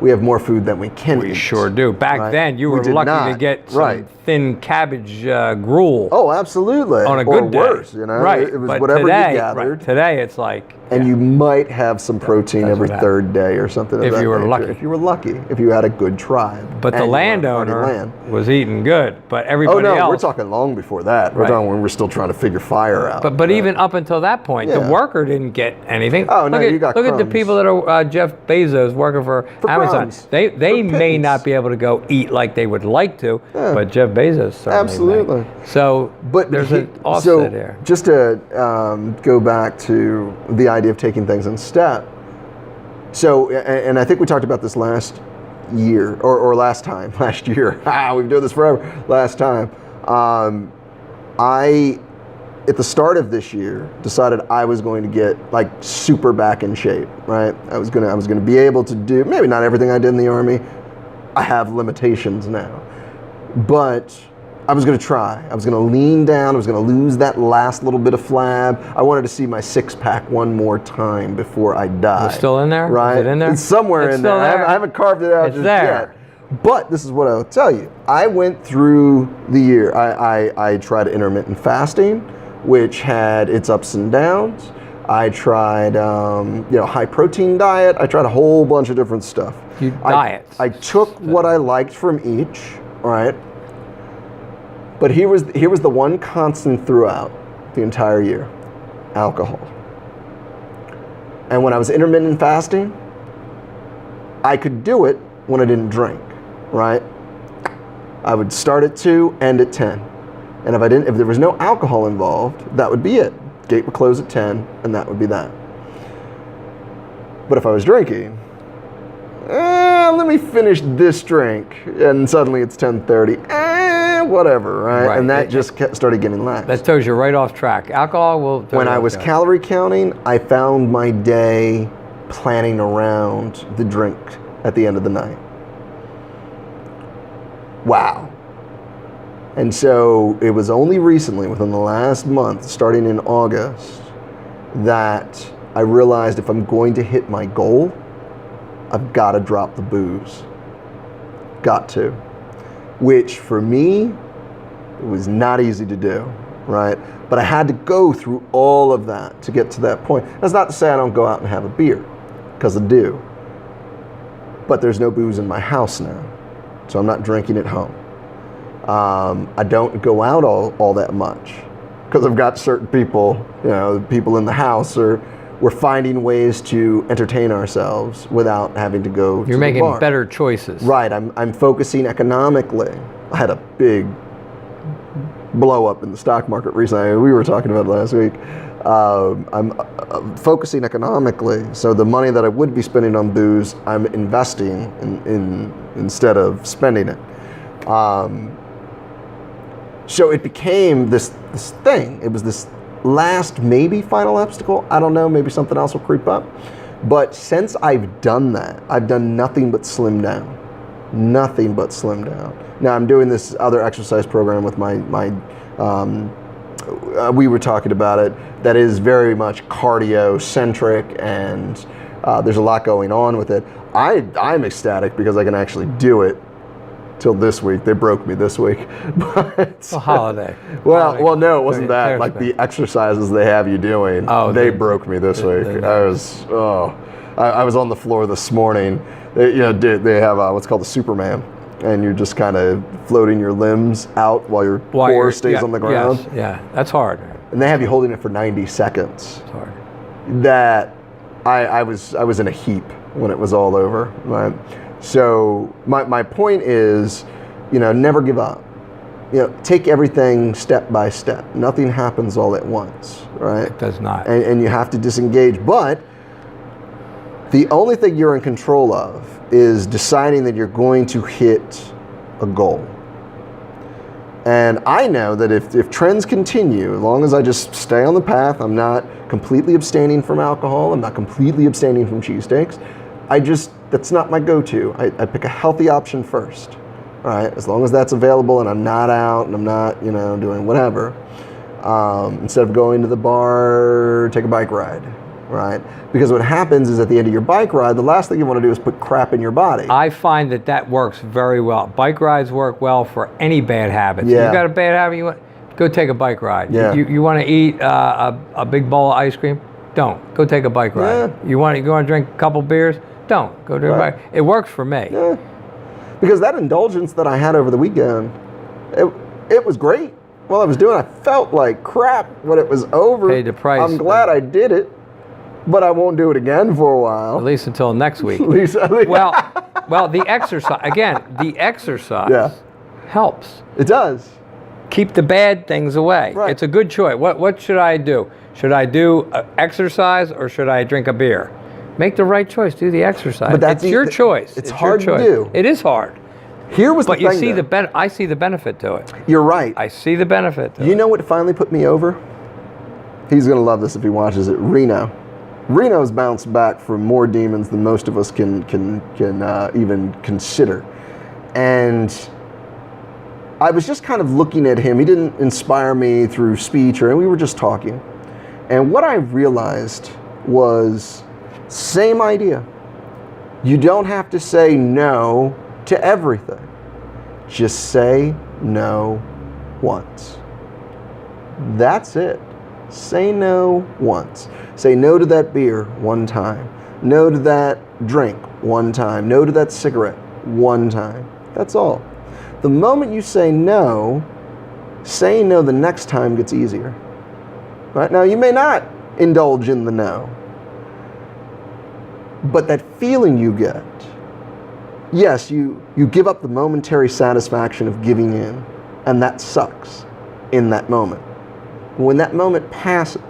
We have more food than we can eat. We sure do. Back Right. then, you We were did lucky to not. get some Right. thin cabbage gruel Oh, absolutely. on a or good day. worse, Right. It was but whatever today, you gathered. Today, it's like, And you might have some protein that's every what third day or something. of If that you were nature. lucky. If you were lucky. If you had a good tribe. but the and you were on landowner farming land. was eating good, but Oh everybody no, else. we're talking long before that. We're Right. talking when we're still trying to figure fire out. But even up until that point, the Yeah. worker didn't get anything. Oh, no, look at, you got look at the crumbs. people that are Jeff Bezos working for Amazon. crumbs. They For may pennies. not be able to go eat like they would like to, Yeah. but Jeff Bezos certainly Absolutely. may. So But there's he- an offset so here. just to go back to the idea of taking things in step, So, and I think we talked about this last year, or last year. We've been doing this forever. Last time. I, at the start of this year, decided I was going to get like super back in shape, right? I was gonna be able to do, maybe not everything I did in the Army. I have limitations now. But I was gonna try. I was gonna lean down, I was gonna lose that last little bit of flab. I wanted to see my six-pack one more time before I die. It's still in there? Right? Is it in there? It's somewhere It's in there. still there. I haven't carved it out It's just there. yet. But this is what I'll tell you. I went through the year. I tried intermittent fasting, which had its ups and downs. I tried, high protein diet. I tried a whole bunch of different stuff. Diets. I took what I liked from each, right? But here was the one constant throughout the entire year: alcohol. And when I was intermittent fasting, I could do it when I didn't drink, right? I would start at 2, end at 10. And if there was no alcohol involved, that would be it. Gate would close at 10, and that would be that. But if I was drinking, let me finish this drink, and suddenly it's 10:30. Whatever, right? And that just started getting lax. That throws you right off track. Alcohol will. When I was calorie counting, I found my day planning around the drink at the end of the night. Wow. And so it was only recently, within the last month, starting in August, that I realized if I'm going to hit my goal, I've got to drop the booze. Got to. Which for me, it was not easy to do, right? But I had to go through all of that to get to that point. That's not to say I don't go out and have a beer, because I do. But there's no booze in my house now, so I'm not drinking at home. I don't go out all that much, because I've got certain people, people in the house, or we're finding ways to entertain ourselves without having to go to the bar. You're making better choices. Right, I'm focusing economically. I had a big blow up in the stock market recently. We were talking about it last week. I'm focusing economically, so the money that I would be spending on booze, I'm investing in instead of spending it. So it became this thing. It was this last, maybe final obstacle. I don't know, maybe something else will creep up. But since I've done that, I've done nothing but slim down. Nothing but slim down. Now I'm doing this other exercise program with my we were talking about it, that is very much cardio centric, and there's a lot going on with it. I'm ecstatic because I can actually do it. Till this week, they broke me this week. But a holiday. Well, no, it wasn't that. Like the exercises they have you doing, they broke me this week. I was on the floor this morning. They have what's called the Superman, and you're just kind of floating your limbs out while your core stays on the ground. Yes, yeah, that's hard. And they have you holding it for 90 seconds. It's hard. That I was in a heap when it was all over. Right? So my point is, never give up. Take everything step by step. Nothing happens all at once, right? It does not. And you have to disengage. But the only thing you're in control of is deciding that you're going to hit a goal. And I know that if trends continue, as long as I just stay on the path, I'm not completely abstaining from alcohol, I'm not completely abstaining from cheesesteaks, that's not my go-to. I pick a healthy option first, right? As long as that's available and I'm not out and I'm not, doing whatever. Instead of going to the bar, take a bike ride, right? Because what happens is at the end of your bike ride, the last thing you want to do is put crap in your body. I find that works very well. Bike rides work well for any bad habits. Yeah. You got a bad habit, you want go take a bike ride. Yeah. You want to eat a big bowl of ice cream? Don't. Go take a bike ride. Yeah. You want to drink a couple beers? Don't. Go to a bike. It works for me. Yeah. Because that indulgence that I had over the weekend, it was great. While I was doing it, I felt like crap when it was over. Paid the price. I'm glad I did it, but I won't do it again for a while. At least until next week. At least. Well, the exercise helps. It does. Keep the bad things away. Right. It's a good choice. What should I do? Should I do exercise or should I drink a beer? Make the right choice. Do the exercise. But that's it's your choice. It's your hard to choice. do. It is hard. Here was But the you thing, see though. I see the benefit to it. You're right. I see the benefit to it. You know what finally put me over? He's going to love this if he watches it. Reno. Reno's bounced back from more demons than most of us can even consider. And I was just kind of looking at him. He didn't inspire me through speech, or we were just talking. And what I realized was, same idea. You don't have to say no to everything. Just say no once. That's it. Say no once. Say no to that beer one time. No to that drink one time. No to that cigarette one time. That's all. The moment you say no, saying no the next time gets easier. Right? Now, you may not indulge in the no, but that feeling you get, yes, you give up the momentary satisfaction of giving in, and that sucks in that moment. When that moment passes,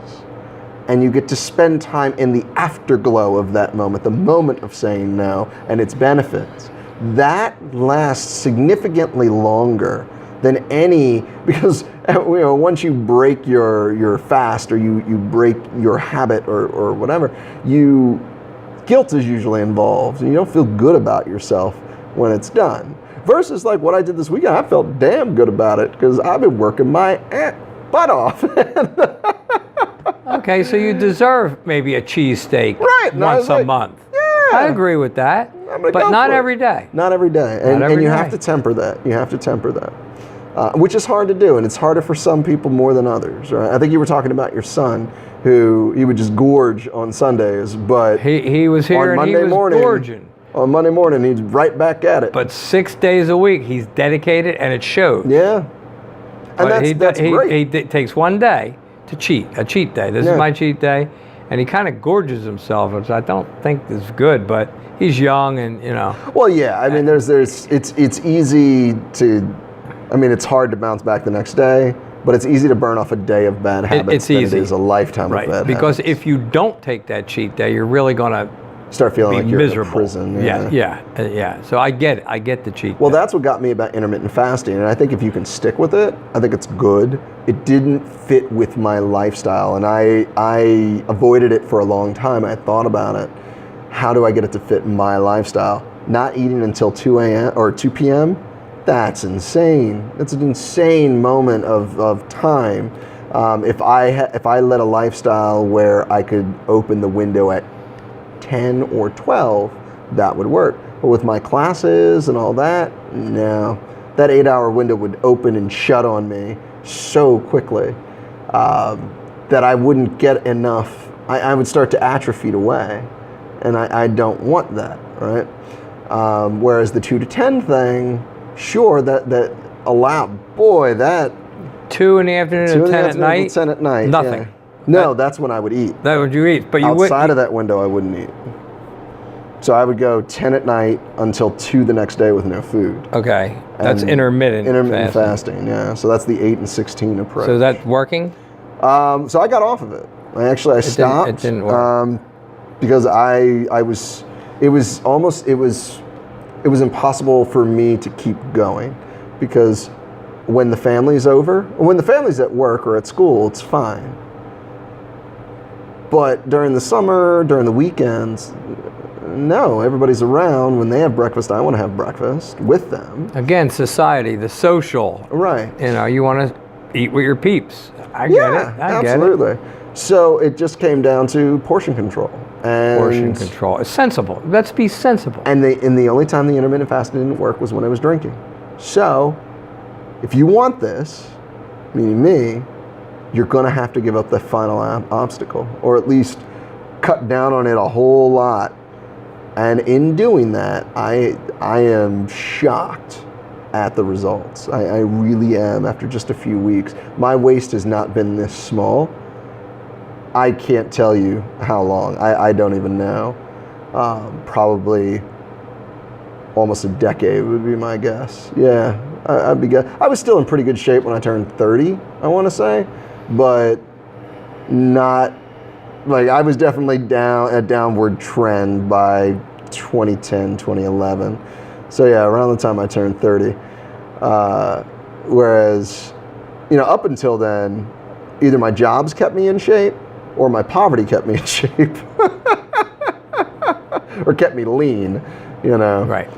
and you get to spend time in the afterglow of that moment, the moment of saying no and its benefits, that lasts significantly longer than any, because once you break your fast, or you break your habit, or whatever, guilt is usually involved, and you don't feel good about yourself when it's done. Versus like what I did this weekend, I felt damn good about it because I've been working my butt off. Okay, so you deserve maybe a cheesesteak once a month. Yeah. I agree with that. But not every day. Not every day. And you have to temper that. You have to temper that. Which is hard to do, and it's harder for some people more than others. Right? I think you were talking about your son, who he would just gorge on Sundays, but he was here and he was gorging. On Monday morning, he's right back at it. But 6 days a week, he's dedicated, and it shows. Yeah. And that's great. He takes one day to cheat, a cheat day. This is my cheat day. And he kind of gorges himself, which I don't think is good, but he's young and, Well, yeah, I mean, it's easy to, I mean, it's hard to bounce back the next day, but it's easy to burn off a day of bad habits than it is a lifetime of bad habits. Because if you don't take that cheat day, you're really going to start feeling like you're miserable. in prison. Yeah. So I get it. I get the cheat. Well, that's what got me about intermittent fasting, and I think if you can stick with it, I think it's good. It didn't fit with my lifestyle, and I avoided it for a long time. I thought about it. How do I get it to fit my lifestyle? Not eating until 2 a.m. or 2 p.m. That's insane. That's an insane moment of time. If I led a lifestyle where I could open the window at 10 or 12, that would work. But with my classes and all that, no. That 8-hour window would open and shut on me so quickly that I wouldn't get enough. I would start to atrophy away, and I don't want that, right? Whereas the 2 to 10 thing, sure, that allow, boy, that 2 in the afternoon and 10 at night. 10 at night. Nothing. Yeah. No, that's when I would eat. That would you eat, but you outside of that window, I wouldn't eat. So I would go 10 at night until 2 the next day with no food. Okay, that's intermittent fasting. Yeah. So that's the 8 and 16 approach. So that's working. So I got off of it. I stopped. It didn't work. Because it was impossible for me to keep going, because when the family's at work or at school, it's fine. But during the summer, during the weekends, no, everybody's around. When they have breakfast, I want to have breakfast with them. Again, society, the social. Right. You want to eat with your peeps. I get it. Absolutely. So it just came down to portion control. Portion control. It's sensible. Let's be sensible. And the only time the intermittent fasting didn't work was when I was drinking. So if you want this, meaning me, you're going to have to give up the final obstacle, or at least cut down on it a whole lot. And in doing that, I am shocked at the results. I really am. After just a few weeks, my waist has not been this small. I can't tell you how long. I don't even know. Probably almost a decade would be my guess. Yeah, I was still in pretty good shape when I turned 30, I want to say, but not like I was definitely a downward trend by 2010, 2011. So yeah, around the time I turned 30. Whereas, up until then, either my jobs kept me in shape or my poverty kept me in shape. Or kept me lean, Right.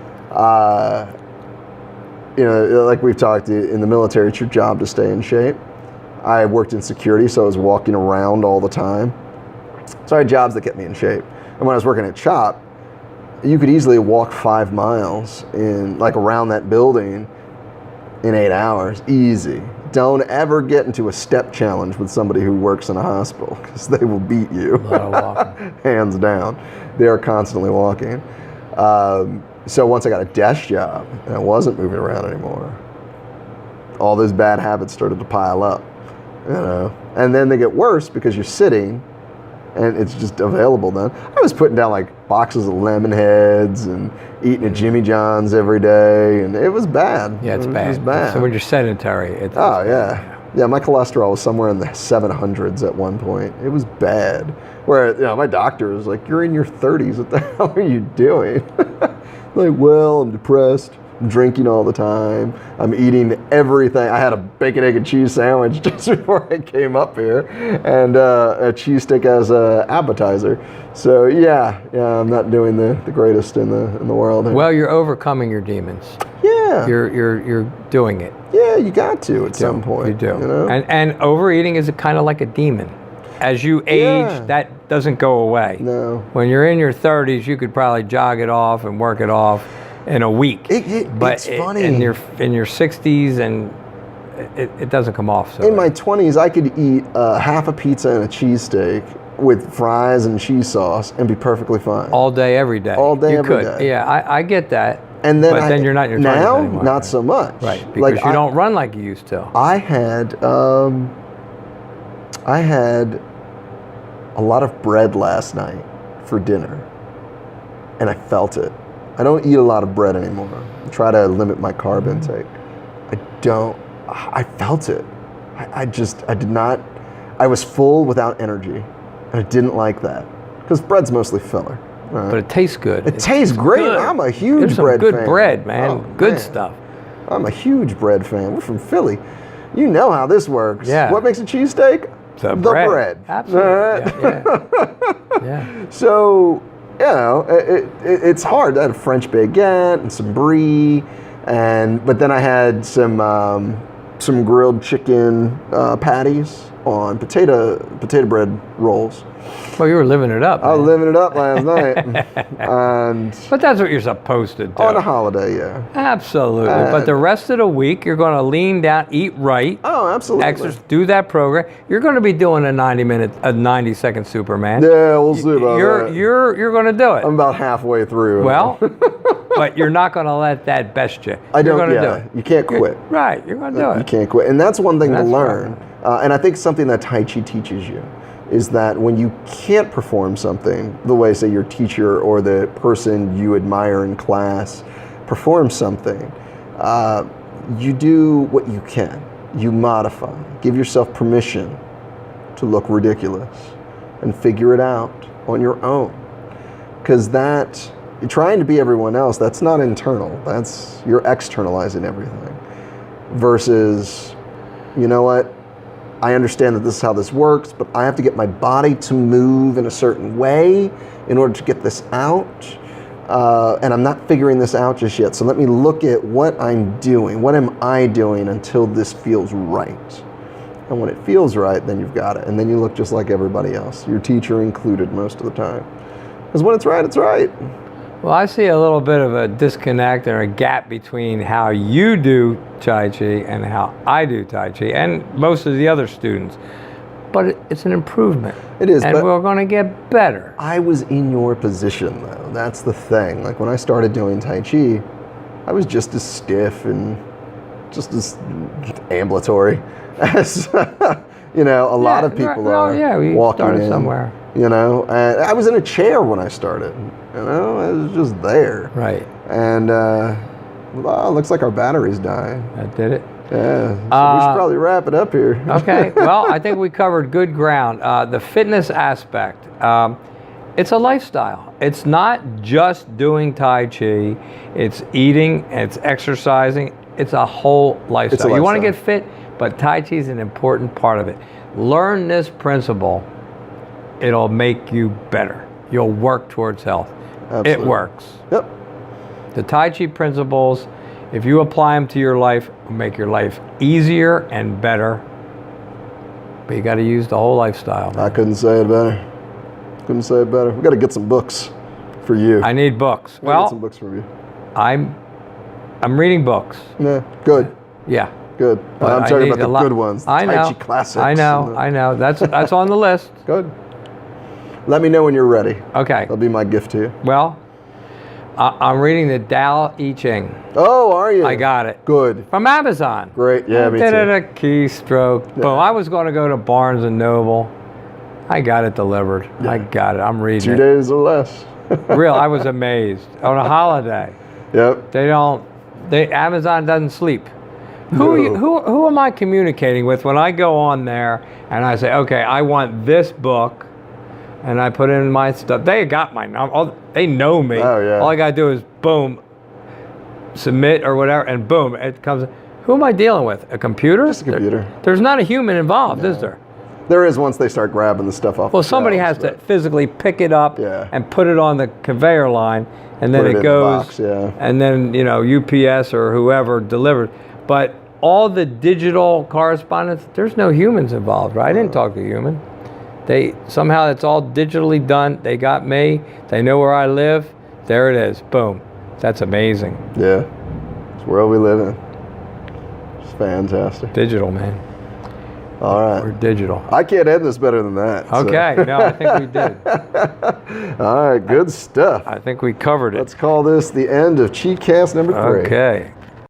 Like we've talked, in the military, it's your job to stay in shape. I worked in security, so I was walking around all the time. So I had jobs that kept me in shape. And when I was working at CHOP, you could easily walk 5 miles around that building in 8 hours, easy. Don't ever get into a step challenge with somebody who works in a hospital, because they will beat you. A lot of walking. Hands down. They are constantly walking. So once I got a desk job and I wasn't moving around anymore, all those bad habits started to pile up, And then they get worse because you're sitting and it's just available then. I was putting down like boxes of lemon heads and eating at Jimmy John's every day, and it was bad. Yeah, it's bad. It was bad. So when you're sedentary, it's yeah. Yeah, my cholesterol was somewhere in the 700s at one point. It was bad. Where, my doctor was like, "You're in your 30s. What the hell are you doing?" Like, well, I'm depressed. I'm drinking all the time. I'm eating everything. I had a bacon, egg, and cheese sandwich just before I came up here, and a cheese stick as an appetizer. So yeah, I'm not doing the greatest in the world. Well, you're overcoming your demons. Yeah. You're doing it. Yeah, you got to at some point. You do. And overeating is kind of like a demon. As you age, that doesn't go away. No. When you're in your 30s, you could probably jog it off and work it off in a week. But it's funny. In your 60s, and it doesn't come off. So in my 20s, I could eat half a pizza and a cheesesteak with fries and cheese sauce and be perfectly fine. All day, every day. All day, you every day. day. Yeah, I get that. And then but then you're not in your 20s now, anymore. Not so much. Right, because you don't run like you used to. I had a lot of bread last night for dinner, and I felt it. I don't eat a lot of bread anymore. I try to limit my carb intake. I felt it. I did not, I was full without energy, and I didn't like that, because bread's mostly filler. Right? But it tastes good. It tastes great. Good. I'm a huge There's some bread good fan. bread, man. Oh, Good man. stuff. I'm a huge bread fan. We're from Philly. You know how this works. Yeah. What makes a cheesesteak? The bread. Absolutely. Yeah. So, it's hard. I had a French baguette and some brie, but then I had some grilled chicken patties on potato bread rolls. Well, you were living it up. I was man. living it up last night. And But that's what you're supposed to do. on a holiday, yeah. Absolutely. But the rest of the week, you're going to lean down, eat right. Oh, absolutely. Exercise, do that program. You're going to be doing a 90-second Superman. Yeah, we'll see about that. You're going to do it. I'm about halfway through. Well, but you're not going to let that best you. I don't. You're going to Yeah, do it. you can't quit. Right. You're going to do it. You can't quit, and that's one thing to That's learn. And I think something that Tai Chi teaches you is that when you can't perform something the way, say, your teacher or the person you admire in class performs something, you do what you can. You modify. Give yourself permission to look ridiculous and figure it out on your own. Because trying to be everyone else, that's not internal. You're externalizing everything. Versus, you know what? I understand that this is how this works, but I have to get my body to move in a certain way in order to get this out. And I'm not figuring this out just yet. So let me look at what I'm doing. What am I doing until this feels right? And when it feels right, then you've got it. And then you look just like everybody else, your teacher included most of the time. Because when it's right, it's right. Well, I see a little bit of a disconnect or a gap between how you do Tai Chi and how I do Tai Chi, and most of the other students. But it's an improvement. It is, and but we're going to get better. I was in your position, though. That's the thing. Like, when I started doing Tai Chi, I was just as stiff and just as ambulatory as, a lot of people are we walking started in. somewhere. And I was in a chair when I started. I was just there. Right. And, looks like our battery's dying. That did it. Yeah, so we should probably wrap it up here. Okay, well, I think we covered good ground. The fitness aspect, it's a lifestyle. It's not just doing Tai Chi, it's eating, it's exercising, it's a whole lifestyle. You want to get fit, but Tai Chi is an important part of it. Learn this principle, it'll make you better. You'll work towards health. Absolutely. It works. Yep. The Tai Chi principles, if you apply them to your life, will make your life easier and better. But you got to use the whole lifestyle. I couldn't say it better. Couldn't say it better. We got to get some books for you. I need books. Get Well, some books from you. I'm reading books. Yeah, good, Yeah. good. But I'm I talking need about a the lot- good ones. The I know. Tai Chi classics. I know. That's on the list. Good. Let me know when you're ready. Okay. That'll be my gift to you. Well, I'm reading the Tao I Ching. Oh, are you? I got it. Good. From Amazon. Great. Yeah, me Did it too. a keystroke. Boom. I was going to go to Barnes and Noble. I got it delivered. I got it. I'm reading 2 it. days or less. Real. I was amazed. On a holiday. Yep. Amazon doesn't sleep. Who am I communicating with when I go on there and I say, okay, I want this book, and I put in my stuff? They got my number. They know me. Oh, yeah. All I got to do is boom, submit or whatever, and boom, it comes. Who am I dealing with? A computer? Just a computer. There's not a human involved, is there? There is once they start grabbing the stuff off. Well, the somebody shelves, has to physically pick it up Yeah. and put it on the conveyor line, and then Put it it in the goes, box, yeah. and then UPS or whoever delivers. But all the digital correspondence, there's no humans involved, right? I didn't talk to a human. Somehow it's all digitally done. They got me. They know where I live. There it is. Boom. That's amazing. Yeah. It's the world we live in. It's fantastic. Digital, man. All right. We're digital. I can't end this better than that. so. Okay. No, I think we did. All right. Good stuff. I think we covered it. Let's call this the end of Chi Cast number 3. Okay.